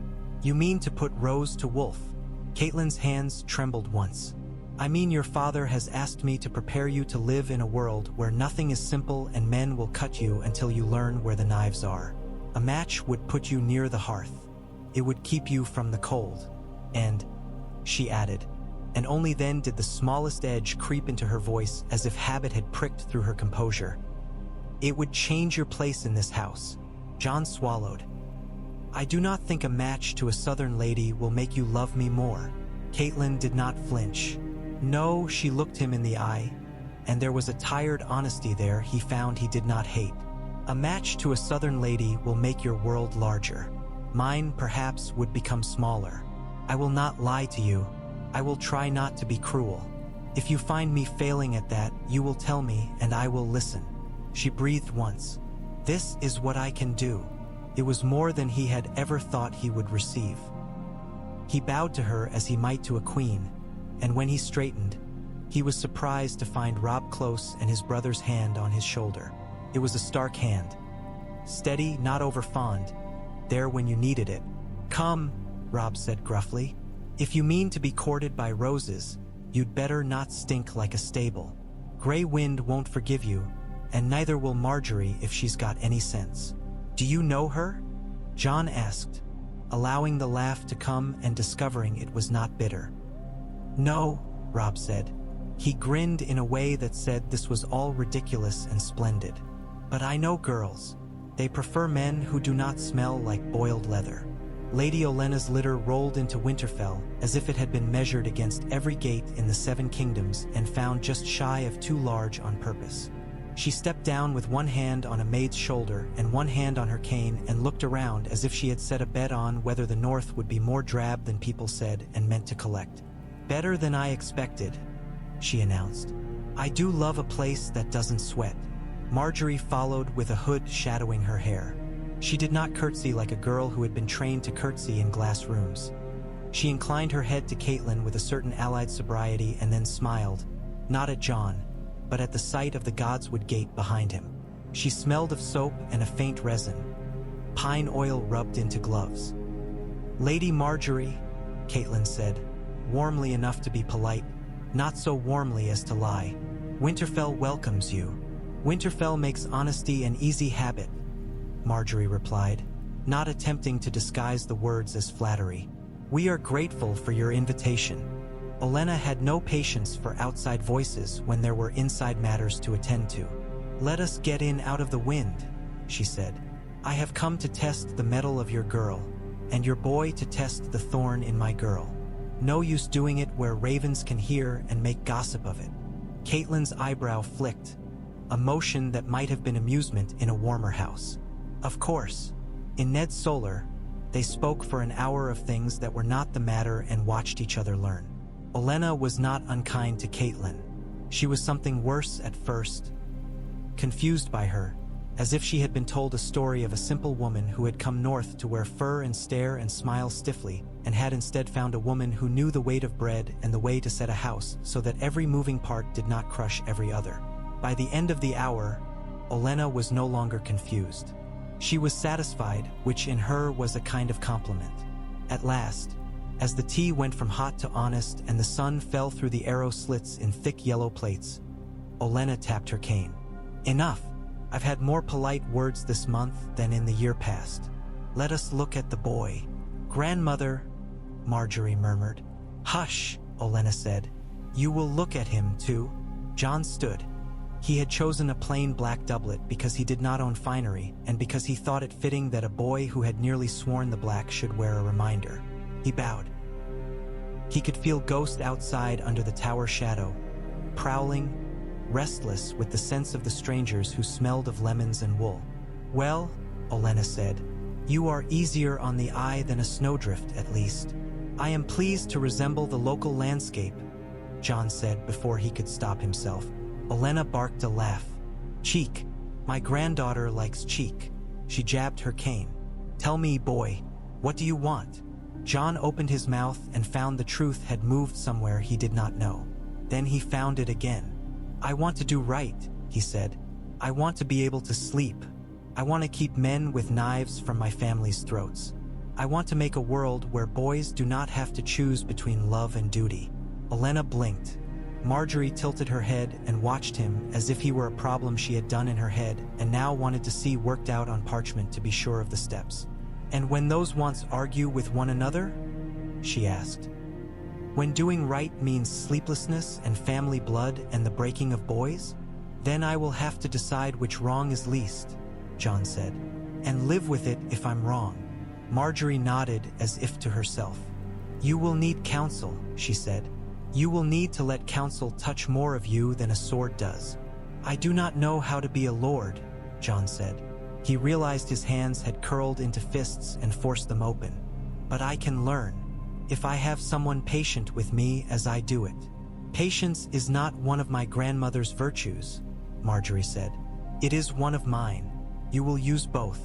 "You mean to put Rose to wolf?" Catelyn's hands trembled once. "I mean your father has asked me to prepare you to live in a world where nothing is simple and men will cut you until you learn where the knives are. A match would put you near the hearth. It would keep you from the cold. And," she added, and only then did the smallest edge creep into her voice as if habit had pricked through her composure, "it would change your place in this house." Jon swallowed. "I do not think a match to a southern lady will make you love me more." Catelyn did not flinch. No, she looked him in the eye, and there was a tired honesty there he found he did not hate. "A match to a southern lady will make your world larger. Mine, perhaps, would become smaller. I will not lie to you. I will try not to be cruel. If you find me failing at that, you will tell me and I will listen." She breathed once. "This is what I can do." It was more than he had ever thought he would receive. He bowed to her as he might to a queen, and when he straightened, he was surprised to find Robb close and his brother's hand on his shoulder. It was a stark hand. Steady, not over-fond. There when you needed it. "Come," Robb said gruffly. "If you mean to be courted by roses, you'd better not stink like a stable. Grey Wind won't forgive you, and neither will Marjorie if she's got any sense." "Do you know her?" Jon asked, allowing the laugh to come and discovering it was not bitter. "No," Robb said. He grinned in a way that said this was all ridiculous and splendid. "But I know girls. They prefer men who do not smell like boiled leather." Lady Olenna's litter rolled into Winterfell as if it had been measured against every gate in the 7 kingdoms and found just shy of too large on purpose. She stepped down with one hand on a maid's shoulder and one hand on her cane and looked around as if she had set a bet on whether the north would be more drab than people said and meant to collect. "Better than I expected," she announced. "I do love a place that doesn't sweat." Marjorie followed with a hood shadowing her hair. She did not curtsy like a girl who had been trained to curtsy in glass rooms. She inclined her head to Catelyn with a certain allied sobriety and then smiled, not at Jon, but at the sight of the Godswood gate behind him. She smelled of soap and a faint resin, pine oil rubbed into gloves. "Lady Marjorie," Catelyn said, warmly enough to be polite, not so warmly as to lie, "Winterfell welcomes you." "Winterfell makes honesty an easy habit," Marjorie replied, not attempting to disguise the words as flattery. "We are grateful for your invitation." Olenna had no patience for outside voices when there were inside matters to attend to. "Let us get in out of the wind," she said. "I have come to test the mettle of your girl, and your boy to test the thorn in my girl. No use doing it where ravens can hear and make gossip of it." Catelyn's eyebrow flicked, a motion that might have been amusement in a warmer house. Of course, in Ned's Solar, they spoke for an hour of things that were not the matter and watched each other learn. Olenna was not unkind to Catelyn. She was something worse at first. Confused by her, as if she had been told a story of a simple woman who had come north to wear fur and stare and smile stiffly, and had instead found a woman who knew the weight of bread and the way to set a house so that every moving part did not crush every other. By the end of the hour, Olenna was no longer confused. She was satisfied, which in her was a kind of compliment. At last, as the tea went from hot to honest and the sun fell through the arrow slits in thick yellow plates, Olenna tapped her cane. "Enough. I've had more polite words this month than in the year past. Let us look at the boy." "Grandmother," Marjorie murmured. "Hush," Olenna said. "You will look at him too." Jon stood. He had chosen a plain black doublet because he did not own finery and because he thought it fitting that a boy who had nearly sworn the black should wear a reminder. He bowed. He could feel Ghost outside under the tower shadow, prowling, restless with the sense of the strangers who smelled of lemons and wool. "Well," Olenna said, "you are easier on the eye than a snowdrift, at least. I am pleased to resemble the local landscape," Jon said before he could stop himself. Olenna barked a laugh. "Cheek. My granddaughter likes cheek." She jabbed her cane. "Tell me, boy, what do you want?" Jon opened his mouth and found the truth had moved somewhere he did not know. Then he found it again. "I want to do right," he said. "I want to be able to sleep. I want to keep men with knives from my family's throats. I want to make a world where boys do not have to choose between love and duty." Olenna blinked. Marjorie tilted her head and watched him as if he were a problem she had done in her head and now wanted to see worked out on parchment to be sure of the steps. "And when those wants argue with one another?" she asked. "When doing right means sleeplessness and family blood and the breaking of boys? Then I will have to decide which wrong is least," Jon said, "and live with it if I'm wrong." Marjorie nodded as if to herself. "You will need counsel," she said. "You will need to let counsel touch more of you than a sword does." "I do not know how to be a lord," Jon said. He realized his hands had curled into fists and forced them open. "But I can learn, if I have someone patient with me as I do it." "Patience is not one of my grandmother's virtues," Marjorie said. "It is one of mine. You will use both.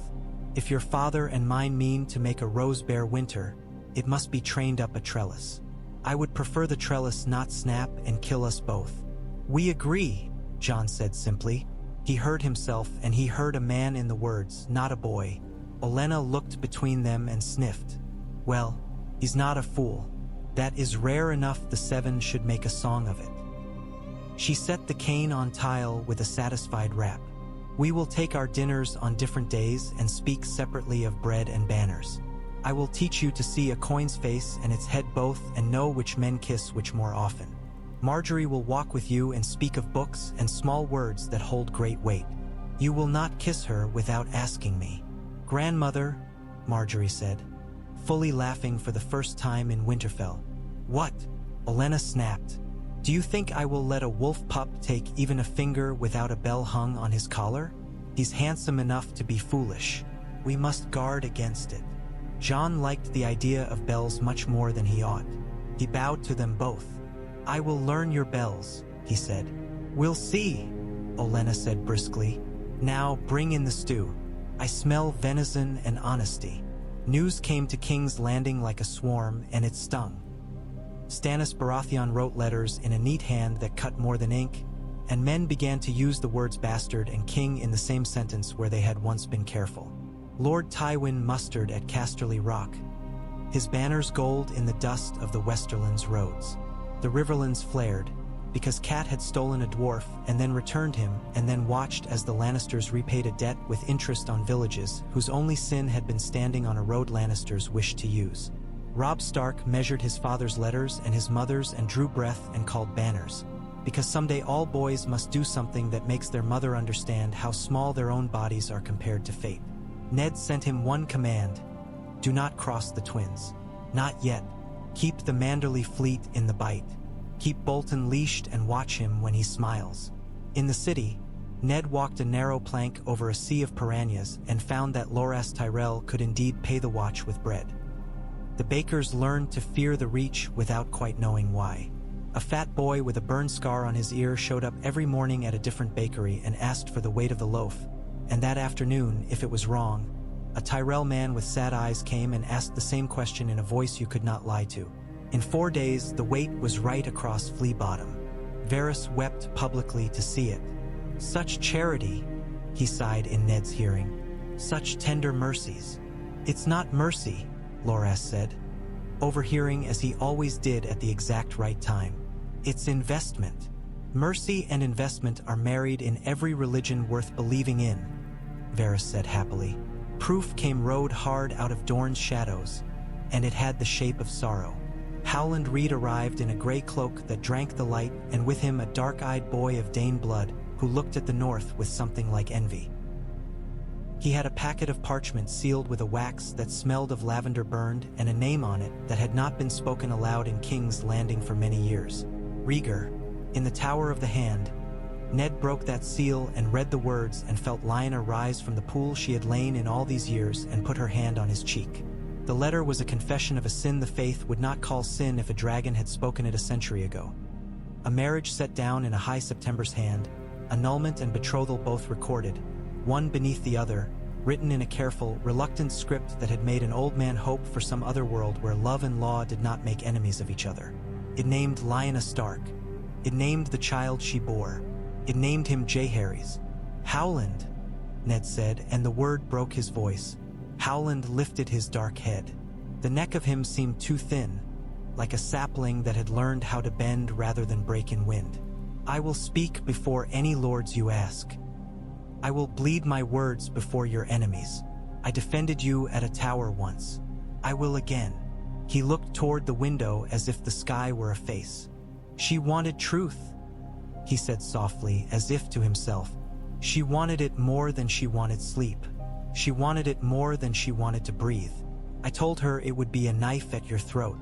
If your father and mine mean to make a rose-bear winter, it must be trained up a trellis. I would prefer the trellis not snap and kill us both." "We agree," Jon said simply. He heard himself and he heard a man in the words, not a boy. Olenna looked between them and sniffed. "Well, he's not a fool. That is rare enough the seven should make a song of it." She set the cane on tile with a satisfied rap. "We will take our dinners on different days and speak separately of bread and banners. I will teach you to see a coin's face and its head both and know which men kiss which more often. Marjorie will walk with you and speak of books and small words that hold great weight. You will not kiss her without asking me." "Grandmother," Marjorie said, fully laughing for the first time in Winterfell. "What?" Olenna snapped. "Do you think I will let a wolf pup take even a finger without a bell hung on his collar? He's handsome enough to be foolish. We must guard against it." Jon liked the idea of bells much more than he ought. He bowed to them both. "I will learn your bells," he said. "We'll see," Olenna said briskly. "Now bring in the stew. I smell venison and honesty." News came to King's Landing like a swarm, and it stung. Stannis Baratheon wrote letters in a neat hand that cut more than ink, and men began to use the words bastard and king in the same sentence where they had once been careful. Lord Tywin mustered at Casterly Rock, his banners gold in the dust of the Westerlands roads. The Riverlands flared, because Cat had stolen a dwarf and then returned him and then watched as the Lannisters repaid a debt with interest on villages whose only sin had been standing on a road Lannisters wished to use. Robb Stark measured his father's letters and his mother's and drew breath and called banners, because someday all boys must do something that makes their mother understand how small their own bodies are compared to fate. Ned sent him one command: do not cross the twins. Not yet. Keep the Manderley fleet in the bite. Keep Bolton leashed and watch him when he smiles. In the city, Ned walked a narrow plank over a sea of piranhas and found that Loras Tyrell could indeed pay the watch with bread. The bakers learned to fear the Reach without quite knowing why. A fat boy with a burn scar on his ear showed up every morning at a different bakery and asked for the weight of the loaf, and that afternoon, if it was wrong, a Tyrell man with sad eyes came and asked the same question in a voice you could not lie to. In 4 days, the weight was right across Flea Bottom. Varys wept publicly to see it. "Such charity," he sighed in Ned's hearing. "Such tender mercies." "It's not mercy," Loras said, overhearing as he always did at the exact right time. "It's investment. Mercy and investment are married in every religion worth believing in," Varys said happily. Proof came rode hard out of Dorne's shadows, and it had the shape of sorrow. Howland Reed arrived in a gray cloak that drank the light, and with him a dark-eyed boy of Dane blood, who looked at the north with something like envy. He had a packet of parchment sealed with a wax that smelled of lavender burned and a name on it that had not been spoken aloud in King's Landing for many years. Rhaegar, in the Tower of the Hand. Ned broke that seal and read the words and felt Lyanna rise from the pool she had lain in all these years and put her hand on his cheek. The letter was a confession of a sin the faith would not call sin if a dragon had spoken it a century ago. A marriage set down in a high September's hand, annulment and betrothal both recorded, one beneath the other, written in a careful, reluctant script that had made an old man hope for some other world where love and law did not make enemies of each other. It named Lyanna Stark. It named the child she bore. It named him Jaehaerys. Howland, Ned said, and the word broke his voice. Howland lifted his dark head. The neck of him seemed too thin, like a sapling that had learned how to bend rather than break in wind. I will speak before any lords you ask. I will bleed my words before your enemies. I defended you at a tower once. I will again. He looked toward the window as if the sky were a face. She wanted truth, he said softly, as if to himself. She wanted it more than she wanted sleep. She wanted it more than she wanted to breathe. I told her it would be a knife at your throat.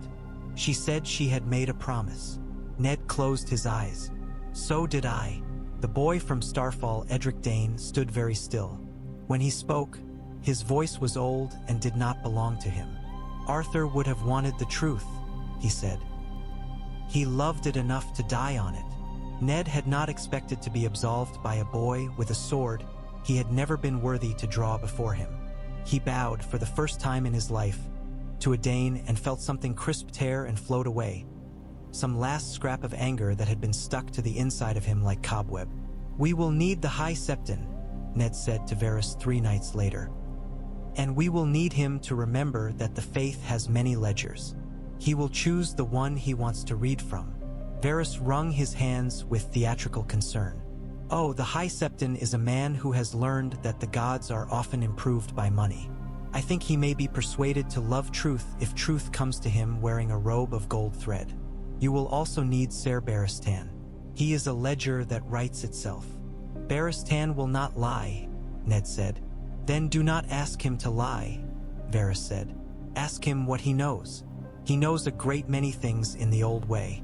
She said she had made a promise. Ned closed his eyes. So did I. The boy from Starfall, Edric Dane, stood very still. When he spoke, his voice was old and did not belong to him. Arthur would have wanted the truth, he said. He loved it enough to die on it. Ned had not expected to be absolved by a boy with a sword he had never been worthy to draw before him. He bowed for the first time in his life to a Dane and felt something crisp tear and float away. Some last scrap of anger that had been stuck to the inside of him like cobweb. We will need the High Septon, Ned said to Varys 3 nights later. And we will need him to remember that the faith has many ledgers. He will choose the one he wants to read from. Varys wrung his hands with theatrical concern. Oh, the High Septon is a man who has learned that the gods are often improved by money. I think he may be persuaded to love truth if truth comes to him wearing a robe of gold thread. You will also need Ser Barristan. He is a ledger that writes itself. Barristan will not lie, Ned said. Then do not ask him to lie, Varys said. Ask him what he knows. He knows a great many things in the old way.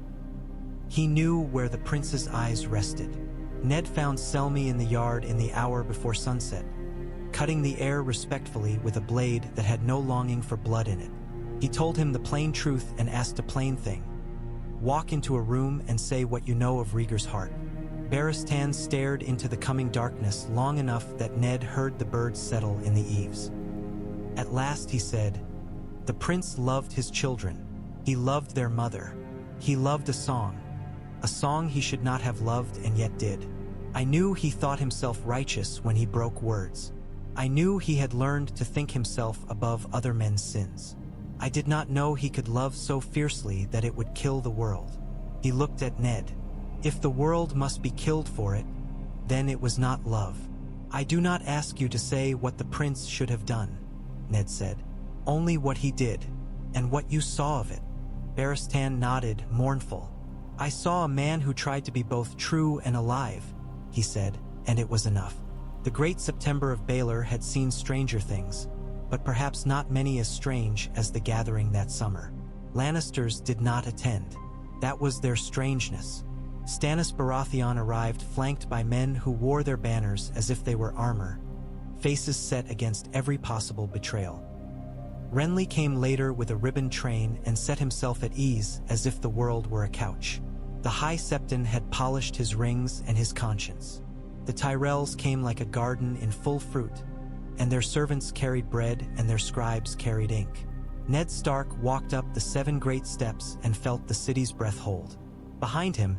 He knew where the prince's eyes rested. Ned found Selmy in the yard in the hour before sunset, cutting the air respectfully with a blade that had no longing for blood in it. He told him the plain truth and asked a plain thing. Walk into a room and say what you know of Rhaegar's heart. Barristan stared into the coming darkness long enough that Ned heard the birds settle in the eaves. At last he said, the prince loved his children. He loved their mother. He loved a song he should not have loved and yet did. I knew he thought himself righteous when he broke words. I knew he had learned to think himself above other men's sins. I did not know he could love so fiercely that it would kill the world. He looked at Ned. If the world must be killed for it, then it was not love. I do not ask you to say what the prince should have done, Ned said. Only what he did, and what you saw of it. Barristan nodded, mournful. I saw a man who tried to be both true and alive, he said, and it was enough. The great September of Baelor had seen stranger things, but perhaps not many as strange as the gathering that summer. Lannisters did not attend. That was their strangeness. Stannis Baratheon arrived flanked by men who wore their banners as if they were armor, faces set against every possible betrayal. Renly came later with a ribbon train and set himself at ease as if the world were a couch. The High Septon had polished his rings and his conscience. The Tyrells came like a garden in full fruit, and their servants carried bread and their scribes carried ink. Ned Stark walked up the 7 great steps and felt the city's breath hold. Behind him,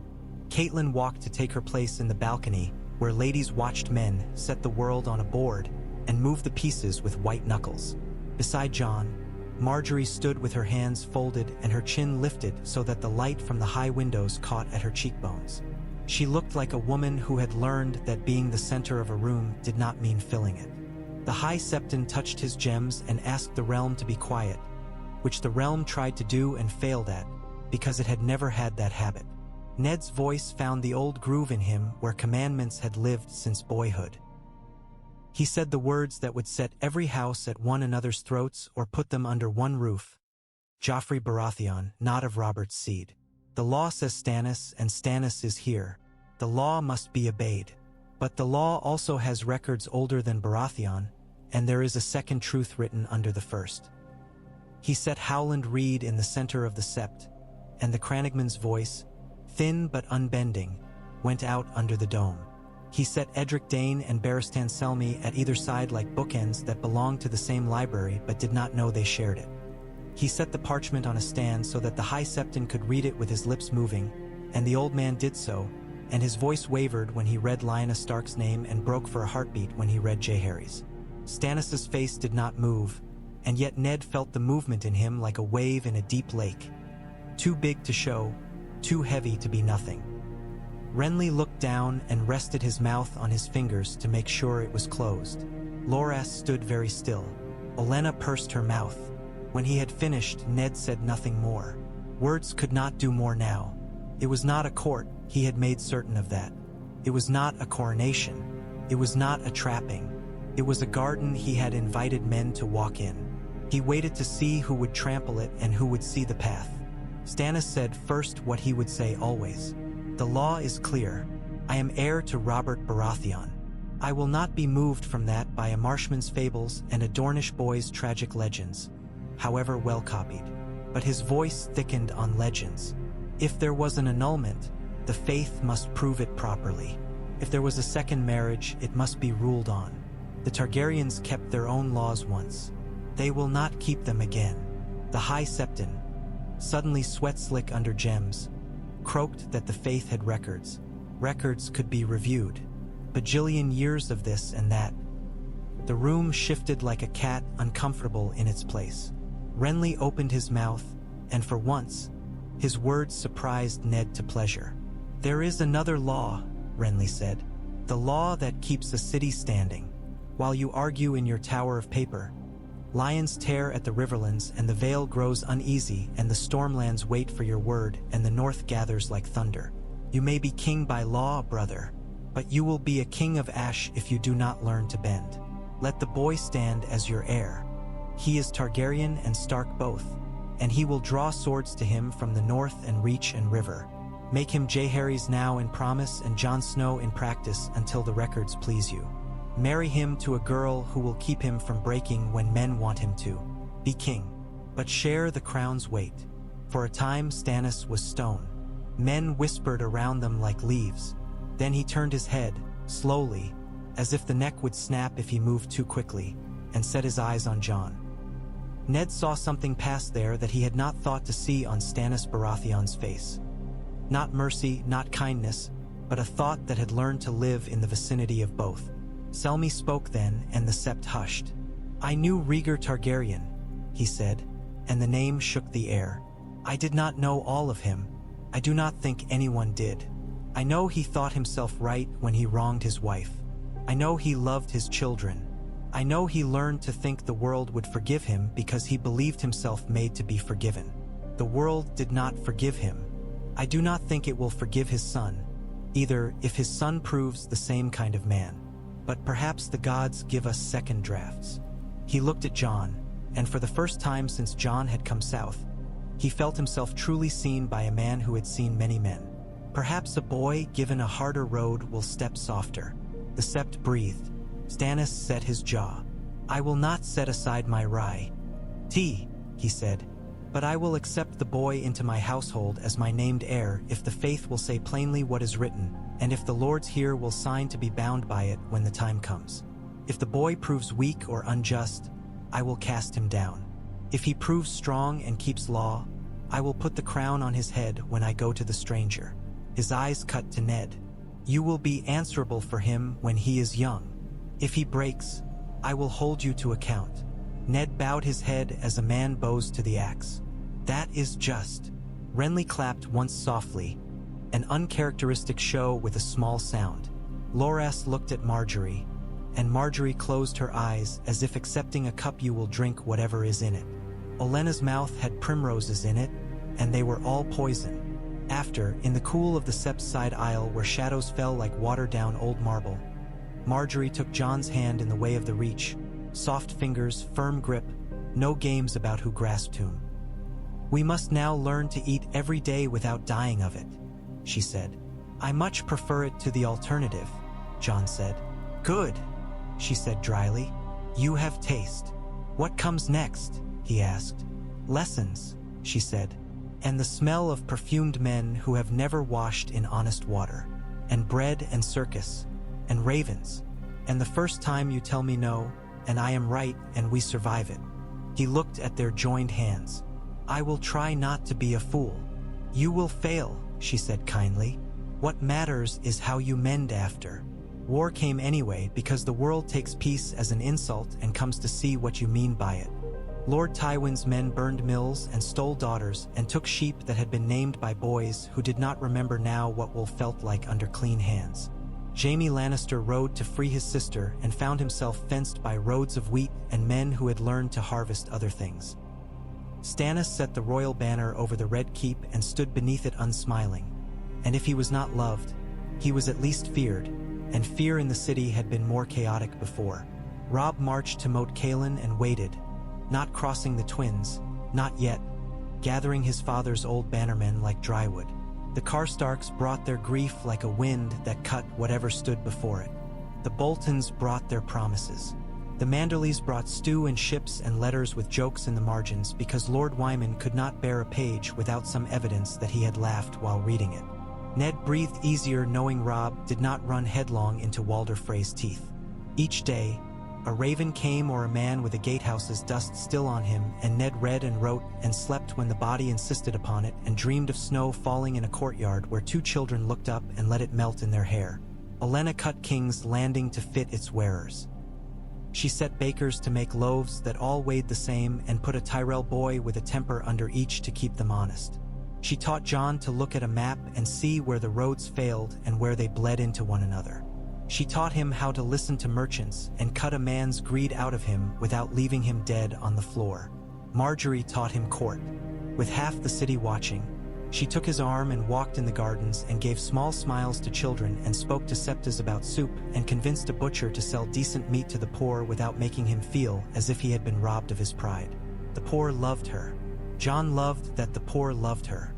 Catelyn walked to take her place in the balcony where ladies watched men set the world on a board and move the pieces with white knuckles. Beside Jon, Marjorie stood with her hands folded and her chin lifted so that the light from the high windows caught at her cheekbones. She looked like a woman who had learned that being the center of a room did not mean filling it. The High Septon touched his gems and asked the realm to be quiet, which the realm tried to do and failed at, because it had never had that habit. Ned's voice found the old groove in him where commandments had lived since boyhood. He said the words that would set every house at one another's throats or put them under one roof. Joffrey Baratheon, not of Robert's seed. The law says Stannis, and Stannis is here. The law must be obeyed. But the law also has records older than Baratheon, and there is a second truth written under the first. He set Howland Reed in the center of the sept, and the Crannogman's voice, thin but unbending, went out under the dome. He set Edric Dane and Barristan Selmy at either side like bookends that belonged to the same library but did not know they shared it. He set the parchment on a stand so that the High Septon could read it with his lips moving, and the old man did so, and his voice wavered when he read Lyanna Stark's name and broke for a heartbeat when he read Jaehaerys. Stannis's face did not move, and yet Ned felt the movement in him like a wave in a deep lake. Too big to show, too heavy to be nothing. Renly looked down and rested his mouth on his fingers to make sure it was closed. Loras stood very still. Olenna pursed her mouth. When he had finished, Ned said nothing more. Words could not do more now. It was not a court, he had made certain of that. It was not a coronation. It was not a trapping. It was a garden he had invited men to walk in. He waited to see who would trample it and who would see the path. Stannis said first what he would say always. The law is clear. I am heir to Robert Baratheon. I will not be moved from that by a marshman's fables and a Dornish boy's tragic legends, however well copied. But his voice thickened on legends. If there was an annulment, the faith must prove it properly. If there was a second marriage, it must be ruled on. The Targaryens kept their own laws once. They will not keep them again. The High Septon, suddenly sweat-slick under gems, croaked that the faith had records. Records could be reviewed. Bajillion years of this and that. The room shifted like a cat uncomfortable in its place. Renly opened his mouth, and for once, his words surprised Ned to pleasure. There is another law, Renly said. The law that keeps a city standing. While you argue in your tower of paper, lions tear at the riverlands and the Vale grows uneasy and the stormlands wait for your word and the north gathers like thunder. You may be king by law, brother, but you will be a king of ash if you do not learn to bend. Let the boy stand as your heir. He is Targaryen and Stark both, and he will draw swords to him from the north and reach and river. Make him Jaehaerys now in promise and Jon Snow in practice until the records please you. Marry him to a girl who will keep him from breaking when men want him to. Be king, but share the crown's weight. For a time Stannis was stone. Men whispered around them like leaves. Then he turned his head, slowly, as if the neck would snap if he moved too quickly, and set his eyes on Jon. Ned saw something pass there that he had not thought to see on Stannis Baratheon's face. Not mercy, not kindness, but a thought that had learned to live in the vicinity of both. Selmy spoke then, and the sept hushed. I knew Rhaegar Targaryen, he said, and the name shook the air. I did not know all of him. I do not think anyone did. I know he thought himself right when he wronged his wife. I know he loved his children. I know he learned to think the world would forgive him because he believed himself made to be forgiven. The world did not forgive him. I do not think it will forgive his son, either if his son proves the same kind of man. But perhaps the gods give us second drafts. He looked at Jon, and for the first time since Jon had come south, he felt himself truly seen by a man who had seen many men. Perhaps a boy given a harder road will step softer. The sept breathed. Stannis set his jaw. I will not set aside my rye. He said, but I will accept the boy into my household as my named heir if the faith will say plainly what is written, and if the lords here will sign to be bound by it when the time comes. If the boy proves weak or unjust, I will cast him down. If he proves strong and keeps law, I will put the crown on his head when I go to the stranger. His eyes cut to Ned. You will be answerable for him when he is young. If he breaks, I will hold you to account. Ned bowed his head as a man bows to the axe. That is just. Renly clapped once softly, an uncharacteristic show with a small sound. Loras looked at Marjorie, and Marjorie closed her eyes as if accepting a cup. You will drink whatever is in it. Olenna's mouth had primroses in it, and they were all poison. After, in the cool of the Sept's side aisle where shadows fell like water down old marble, Marjorie took Jon's hand in the way of the reach, soft fingers, firm grip, no games about who grasped whom. "We must now learn to eat every day without dying of it," she said. "I much prefer it to the alternative," Jon said. "Good," she said dryly. "You have taste." "What comes next?" he asked. "Lessons," she said, "and the smell of perfumed men who have never washed in honest water, and bread and circus, and ravens, and the first time you tell me no, and I am right and we survive it." He looked at their joined hands. "I will try not to be a fool." "You will fail," she said kindly. "What matters is how you mend after. War came anyway because the world takes peace as an insult and comes to see what you mean by it. Lord Tywin's men burned mills and stole daughters and took sheep that had been named by boys who did not remember now what wool felt like under clean hands. Jaime Lannister rode to free his sister and found himself fenced by roads of wheat and men who had learned to harvest other things. Stannis set the royal banner over the Red Keep and stood beneath it unsmiling. And if he was not loved, he was at least feared, and fear in the city had been more chaotic before. Robb marched to Moat Cailin and waited, not crossing the Twins, not yet, gathering his father's old bannermen like drywood. The Karstarks brought their grief like a wind that cut whatever stood before it. The Boltons brought their promises. The Manderleys brought stew and ships and letters with jokes in the margins because Lord Wyman could not bear a page without some evidence that he had laughed while reading it. Ned breathed easier knowing Robb did not run headlong into Walder Frey's teeth. Each day, a raven came or a man with a gatehouse's dust still on him, and Ned read and wrote and slept when the body insisted upon it and dreamed of snow falling in a courtyard where two children looked up and let it melt in their hair. Olenna cut King's Landing to fit its wearers. She set bakers to make loaves that all weighed the same and put a Tyrell boy with a temper under each to keep them honest. She taught Jon to look at a map and see where the roads failed and where they bled into one another. She taught him how to listen to merchants and cut a man's greed out of him without leaving him dead on the floor. Marjorie taught him court. With half the city watching, she took his arm and walked in the gardens and gave small smiles to children and spoke to Septas about soup and convinced a butcher to sell decent meat to the poor without making him feel as if he had been robbed of his pride. The poor loved her. Jon loved that the poor loved her.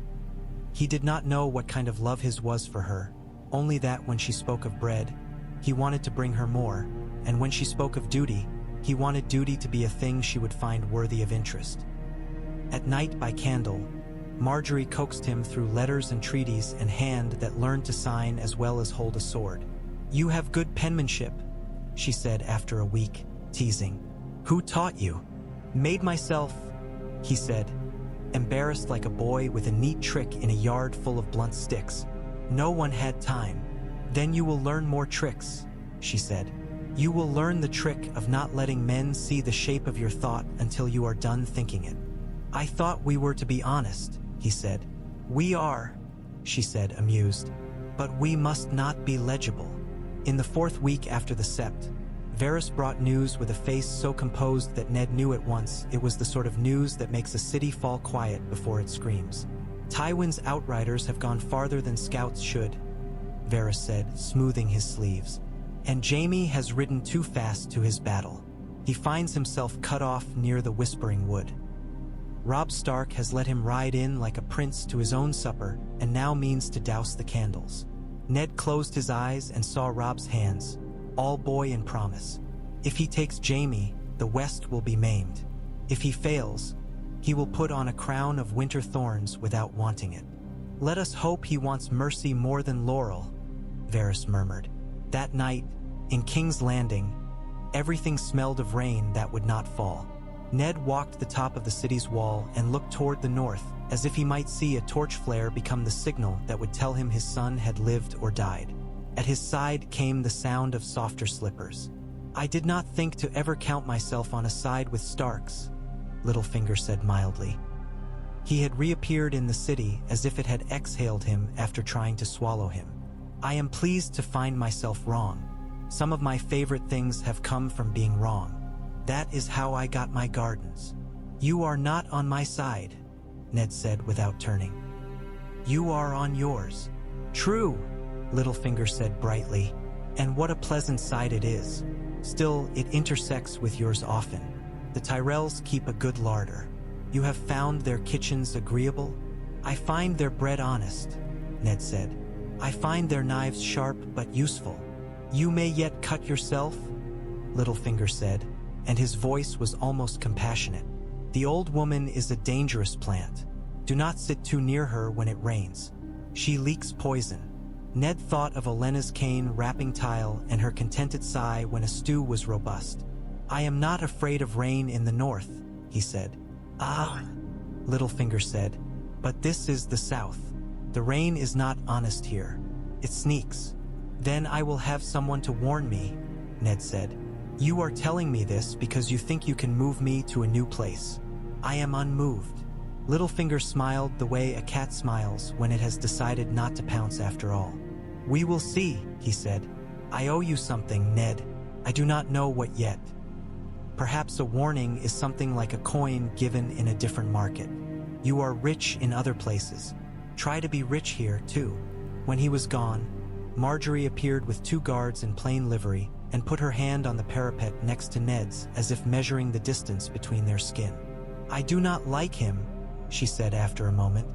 He did not know what kind of love his was for her, only that when she spoke of bread, he wanted to bring her more, and when she spoke of duty, he wanted duty to be a thing she would find worthy of interest. At night by candle, Marjorie coaxed him through letters and treaties and hand that learned to sign as well as hold a sword. "You have good penmanship," she said after a week, teasing. "Who taught you?" "Made myself," he said, embarrassed like a boy with a neat trick in a yard full of blunt sticks. "No one had time." "Then you will learn more tricks," she said. "You will learn the trick of not letting men see the shape of your thought until you are done thinking it." "I thought we were to be honest," he said. "We are," she said, amused. "But we must not be legible." In the 4th week after the Sept, Varys brought news with a face so composed that Ned knew at once it was the sort of news that makes a city fall quiet before it screams. "Tywin's outriders have gone farther than scouts should," Varys said, smoothing his sleeves. "And Jaime has ridden too fast to his battle. He finds himself cut off near the Whispering Wood. Robb Stark has let him ride in like a prince to his own supper and now means to douse the candles." Ned closed his eyes and saw Robb's hands, all boy and promise. If he takes Jaime, the West will be maimed. If he fails, he will put on a crown of winter thorns without wanting it. "Let us hope he wants mercy more than laurel," Varys murmured. That night, in King's Landing, everything smelled of rain that would not fall. Ned walked the top of the city's wall and looked toward the north, as if he might see a torch flare become the signal that would tell him his son had lived or died. At his side came the sound of softer slippers. "I did not think to ever count myself on a side with Starks," Littlefinger said mildly. He had reappeared in the city as if it had exhaled him after trying to swallow him. "I am pleased to find myself wrong. Some of my favorite things have come from being wrong. That is how I got my gardens." "You are not on my side," Ned said without turning. You are on yours." "True," Littlefinger said brightly, "and what a pleasant sight it is. Still, it intersects with yours often. The Tyrells keep a good larder. You have found their kitchens agreeable?" "I find their bread honest," Ned said. "I find their knives sharp but useful." "You may yet cut yourself?" Littlefinger said, and his voice was almost compassionate. "The old woman is a dangerous plant. Do not sit too near her when it rains. She leaks poison." Ned thought of Olenna's cane wrapping Tyle and her contented sigh when a stew was robust. "I am not afraid of rain in the north," he said. "Ah," Littlefinger said, "but this is the south. The rain is not honest here. It sneaks." "Then I will have someone to warn me," Ned said. "You are telling me this because you think you can move me to a new place. I am unmoved." Littlefinger smiled the way a cat smiles when it has decided not to pounce after all. "We will see," he said. "I owe you something, Ned. I do not know what yet. Perhaps a warning is something like a coin given in a different market. You are rich in other places. Try to be rich here, too." When he was gone, Marjorie appeared with 2 guards in plain livery and put her hand on the parapet next to Ned's as if measuring the distance between their skin. "I do not like him," she said after a moment.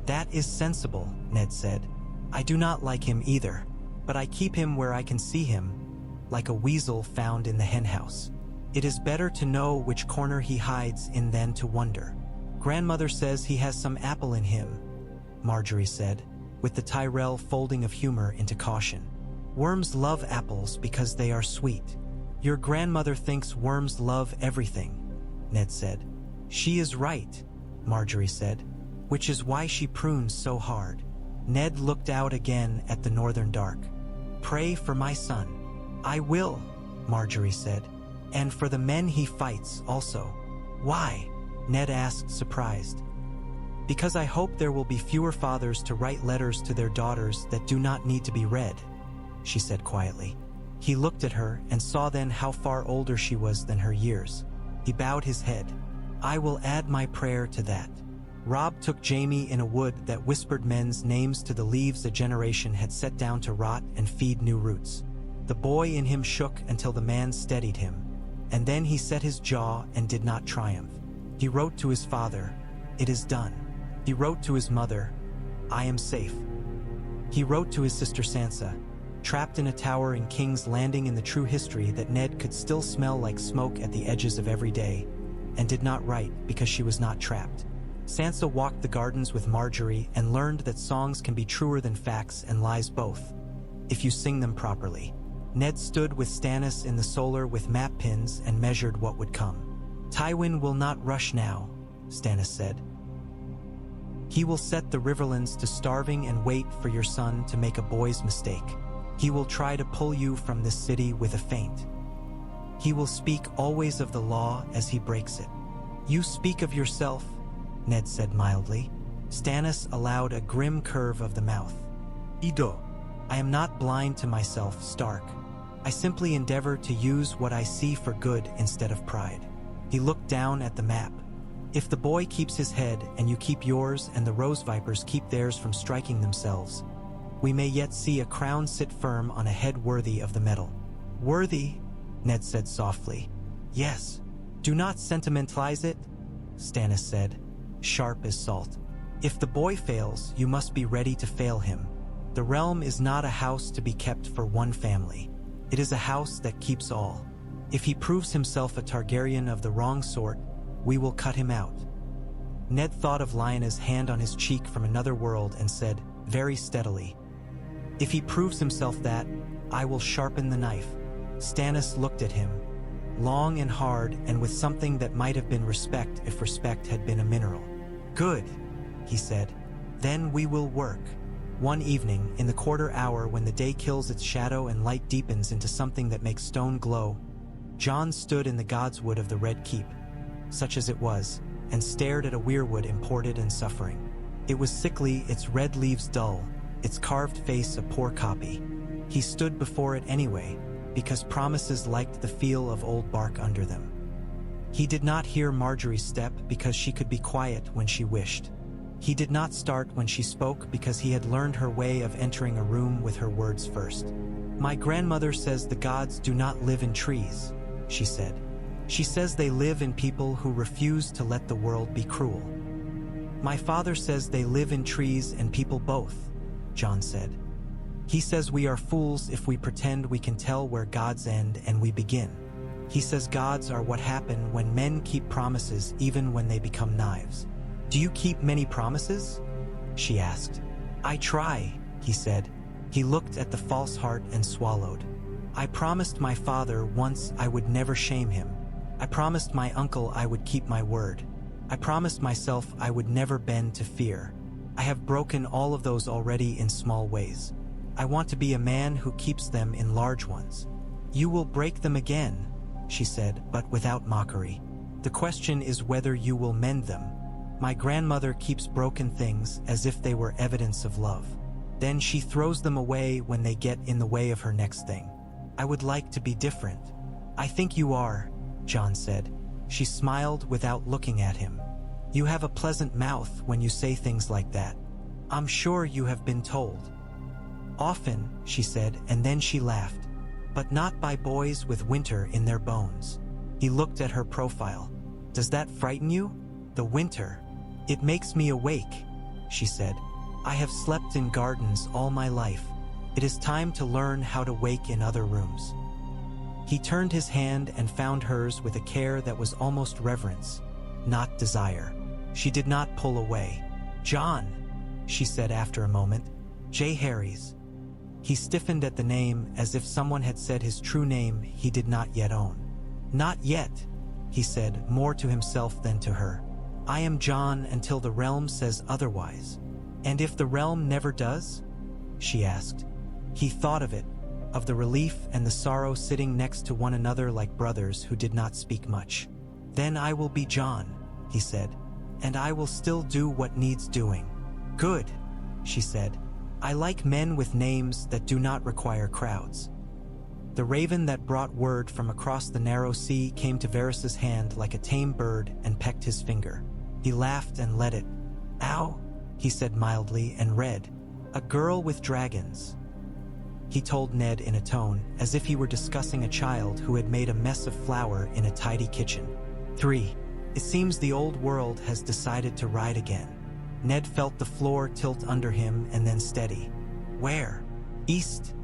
"That is sensible," Ned said. "I do not like him either, but I keep him where I can see him, like a weasel found in the henhouse. It is better to know which corner he hides in than to wonder." "Grandmother says he has some apple in him," Marjorie said, with the Tyrell folding of humor into caution. "Worms love apples because they are sweet." "Your grandmother thinks worms love everything," Ned said. "She is right," Marjorie said, "which is why she prunes so hard." Ned looked out again at the northern dark. "Pray for my son." "I will," Marjorie said, "and for the men he fights also." "Why?" Ned asked, surprised. "Because I hope there will be fewer fathers to write letters to their daughters that do not need to be read," she said quietly. He looked at her and saw then how far older she was than her years. He bowed his head. "I will add my prayer to that." Rob took Jamie in a wood that whispered men's names to the leaves a generation had set down to rot and feed new roots. The boy in him shook until the man steadied him, and then he set his jaw and did not triumph. He wrote to his father, "It is done." He wrote to his mother, "I am safe." He wrote to his sister Sansa, trapped in a tower in King's Landing in the true history that Ned could still smell like smoke at the edges of every day, and did not write because she was not trapped. Sansa walked the gardens with Marjorie and learned that songs can be truer than facts and lies both, if you sing them properly. Ned stood with Stannis in the solar with map pins and measured what would come. "Tywin will not rush now," Stannis said. "He will set the Riverlands to starving and wait for your son to make a boy's mistake. He will try to pull you from this city with a feint. He will speak always of the law as he breaks it." "You speak of yourself," Ned said mildly. Stannis allowed a grim curve of the mouth. "Ido, I am not blind to myself, Stark. I simply endeavor to use what I see for good instead of pride." He looked down at the map. "If the boy keeps his head and you keep yours and the Rose Vipers keep theirs from striking themselves, we may yet see a crown sit firm on a head worthy of the metal." "Worthy?" Ned said softly. "Yes. Do not sentimentalize it," Stannis said, sharp as salt. "If the boy fails, you must be ready to fail him. The realm is not a house to be kept for one family. It is a house that keeps all. If he proves himself a Targaryen of the wrong sort, we will cut him out." Ned thought of Lyanna's hand on his cheek from another world and said, very steadily, "If he proves himself that, I will sharpen the knife." Stannis looked at him, long and hard and with something that might have been respect if respect had been a mineral. "Good," he said. "Then we will work." One evening, in the quarter hour when the day kills its shadow and light deepens into something that makes stone glow, Jon stood in the godswood of the Red Keep, such as it was, and stared at a weirwood imported and suffering. It was sickly, its red leaves dull, its carved face a poor copy. He stood before it anyway, because promises liked the feel of old bark under them. He did not hear Marjorie's step because she could be quiet when she wished. He did not start when she spoke because he had learned her way of entering a room with her words first. "My grandmother says the gods do not live in trees," she said. "She says they live in people who refuse to let the world be cruel." "My father says they live in trees and people both," Jon said. "He says we are fools if we pretend we can tell where gods end and we begin. He says gods are what happen when men keep promises even when they become knives." "Do you keep many promises?" she asked. "I try," he said. He looked at the false heart and swallowed. "I promised my father once I would never shame him. I promised my uncle I would keep my word. I promised myself I would never bend to fear. I have broken all of those already in small ways. I want to be a man who keeps them in large ones." "You will break them again," she said, but without mockery. "The question is whether you will mend them. My grandmother keeps broken things as if they were evidence of love. Then she throws them away when they get in the way of her next thing. I would like to be different." "I think you are," Jon said. She smiled without looking at him. "You have a pleasant mouth when you say things like that. I'm sure you have been told." "Often," she said, and then she laughed. "But not by boys with winter in their bones." He looked at her profile. "Does that frighten you? The winter?" "It makes me awake," she said. "I have slept in gardens all my life. It is time to learn how to wake in other rooms." He turned his hand and found hers with a care that was almost reverence, not desire. She did not pull away. "Jon," she said after a moment. "J. Harry's." He stiffened at the name as if someone had said his true name he did not yet own. "Not yet," he said, more to himself than to her. "I am Jon until the realm says otherwise." "And if the realm never does?" she asked. He thought of the relief and the sorrow sitting next to one another like brothers who did not speak much. "Then I will be Jon," he said, "and I will still do what needs doing." "Good," she said. "I like men with names that do not require crowds." The raven that brought word from across the narrow sea came to Varys's hand like a tame bird and pecked his finger. He laughed and let it. "Ow," he said mildly and read, "A girl with dragons." He told Ned in a tone as if he were discussing a child who had made a mess of flour in a tidy kitchen. 3. It seems the old world has decided to ride again. Ned felt the floor tilt under him and then steady. "Where?" "East,"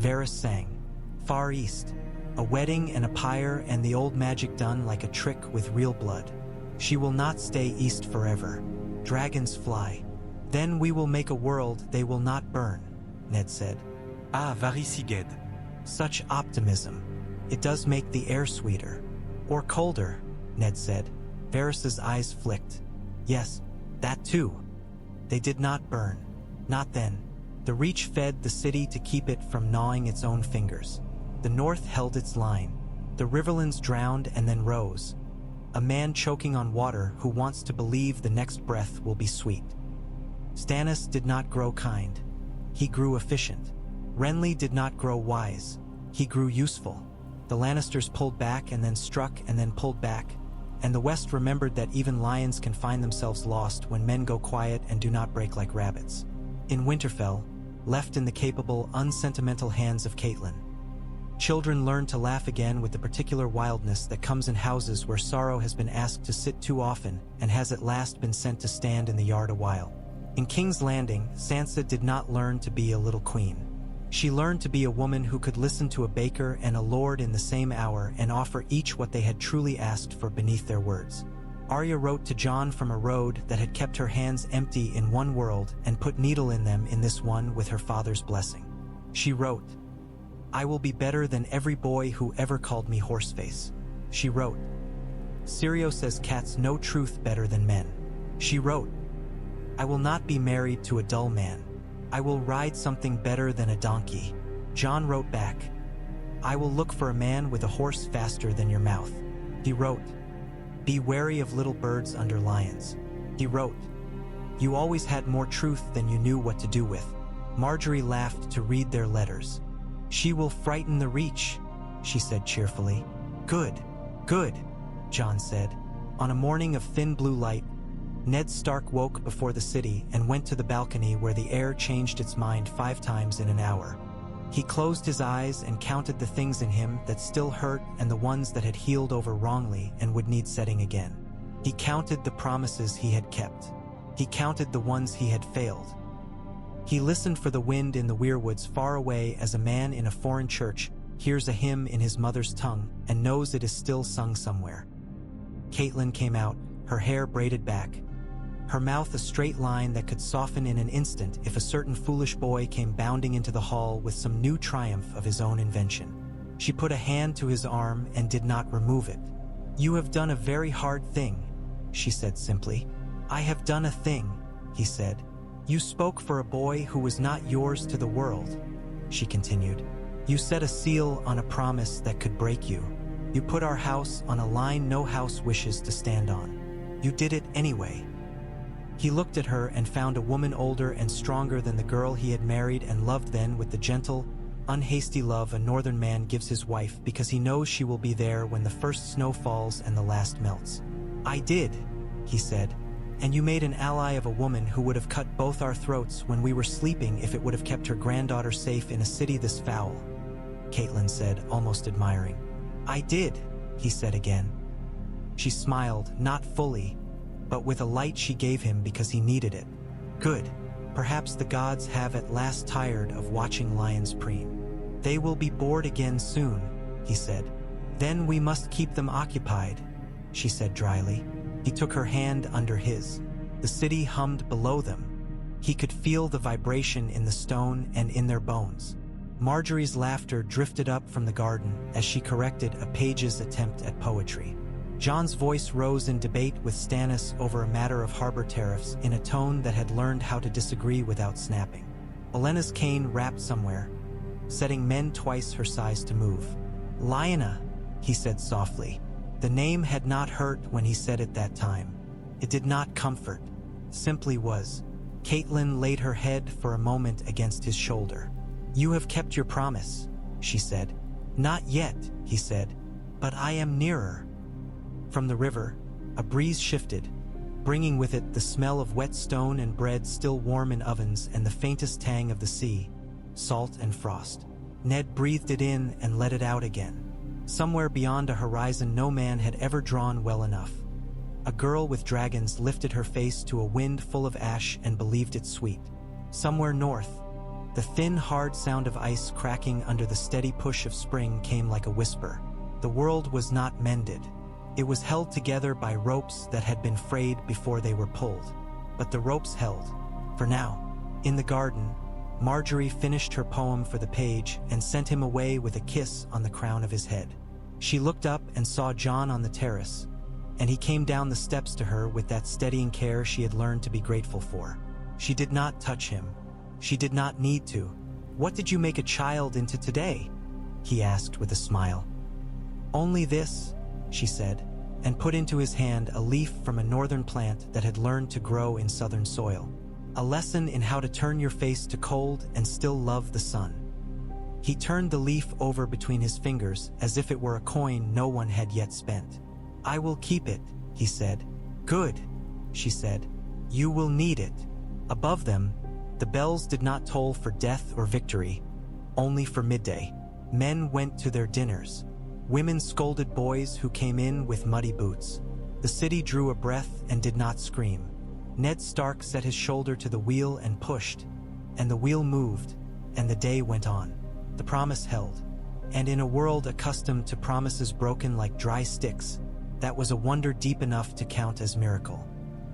Varys sang. "Far east. A wedding and a pyre and the old magic done like a trick with real blood. She will not stay east forever. Dragons fly. Then we will make a world they will not burn," Ned said. Ah, Varisiged. Such optimism. It does make the air sweeter. "Or colder," Ned said. Varys's eyes flicked. "Yes, that too." They did not burn. Not then. The Reach fed the city to keep it from gnawing its own fingers. The north held its line. The riverlands drowned and then rose. A man choking on water who wants to believe the next breath will be sweet. Stannis did not grow kind. He grew efficient. Renly did not grow wise. He grew useful. The Lannisters pulled back and then struck and then pulled back. And the West remembered that even lions can find themselves lost when men go quiet and do not break like rabbits. In Winterfell, left in the capable, unsentimental hands of Catelyn, children learned to laugh again with the particular wildness that comes in houses where sorrow has been asked to sit too often and has at last been sent to stand in the yard a while. In King's Landing, Sansa did not learn to be a little queen. She learned to be a woman who could listen to a baker and a lord in the same hour and offer each what they had truly asked for beneath their words. Arya wrote to Jon from a road that had kept her hands empty in one world and put needle in them in this one with her father's blessing. She wrote, "I will be better than every boy who ever called me Horseface." She wrote, "Syrio says cats know truth better than men." She wrote, "I will not be married to a dull man. I will ride something better than a donkey." Jon wrote back, "I will look for a man with a horse faster than your mouth." He wrote, "Be wary of little birds under lions." He wrote, "You always had more truth than you knew what to do with." Marjorie laughed to read their letters. "She will frighten the Reach," she said cheerfully. "Good, good," Jon said. On a morning of thin blue light, Ned Stark woke before the city and went to the balcony where the air changed its mind 5 times in an hour. He closed his eyes and counted the things in him that still hurt and the ones that had healed over wrongly and would need setting again. He counted the promises he had kept. He counted the ones he had failed. He listened for the wind in the weirwoods far away as a man in a foreign church hears a hymn in his mother's tongue and knows it is still sung somewhere. Catelyn came out, her hair braided back, her mouth a straight line that could soften in an instant if a certain foolish boy came bounding into the hall with some new triumph of his own invention. She put a hand to his arm and did not remove it. "You have done a very hard thing," she said simply. "I have done a thing," he said. "You spoke for a boy who was not yours to the world," she continued. "You set a seal on a promise that could break you. You put our house on a line no house wishes to stand on. You did it anyway." He looked at her and found a woman older and stronger than the girl he had married and loved then with the gentle, unhasty love a northern man gives his wife because he knows she will be there when the first snow falls and the last melts. "I did," he said, "and you made an ally of a woman who would have cut both our throats when we were sleeping if it would have kept her granddaughter safe in a city this foul," Catelyn said, almost admiring. "I did," he said again. She smiled, not fully, but with a light she gave him because he needed it. "Good. Perhaps the gods have at last tired of watching lions preen. They will be bored again soon," he said. "Then we must keep them occupied," she said dryly. He took her hand under his. The city hummed below them. He could feel the vibration in the stone and in their bones. Marjorie's laughter drifted up from the garden as she corrected a page's attempt at poetry. Jon's voice rose in debate with Stannis over a matter of harbor tariffs in a tone that had learned how to disagree without snapping. Olenna's cane rapped somewhere, setting men twice her size to move. "Lyanna," he said softly. The name had not hurt when he said it that time. It did not comfort, simply was. Catelyn laid her head for a moment against his shoulder. "You have kept your promise," she said. "Not yet," he said, "but I am nearer." From the river, a breeze shifted, bringing with it the smell of wet stone and bread still warm in ovens and the faintest tang of the sea, salt and frost. Ned breathed it in and let it out again. Somewhere beyond a horizon no man had ever drawn well enough. A girl with dragons lifted her face to a wind full of ash and believed it sweet. Somewhere north, the thin, hard sound of ice cracking under the steady push of spring came like a whisper. The world was not mended. It was held together by ropes that had been frayed before they were pulled. But the ropes held, for now. In the garden, Marjorie finished her poem for the page and sent him away with a kiss on the crown of his head. She looked up and saw Jon on the terrace, and he came down the steps to her with that steadying care she had learned to be grateful for. She did not touch him. She did not need to. "What did you make a child into today?" he asked with a smile. "Only this," she said, and put into his hand a leaf from a northern plant that had learned to grow in southern soil. "A lesson in how to turn your face to cold and still love the sun." He turned the leaf over between his fingers as if it were a coin no one had yet spent. "I will keep it," he said. "Good," she said. "You will need it." Above them, the bells did not toll for death or victory, only for midday. Men went to their dinners. Women scolded boys who came in with muddy boots. The city drew a breath and did not scream. Ned Stark set his shoulder to the wheel and pushed, and the wheel moved, and the day went on. The promise held, and in a world accustomed to promises broken like dry sticks, that was a wonder deep enough to count as miracle.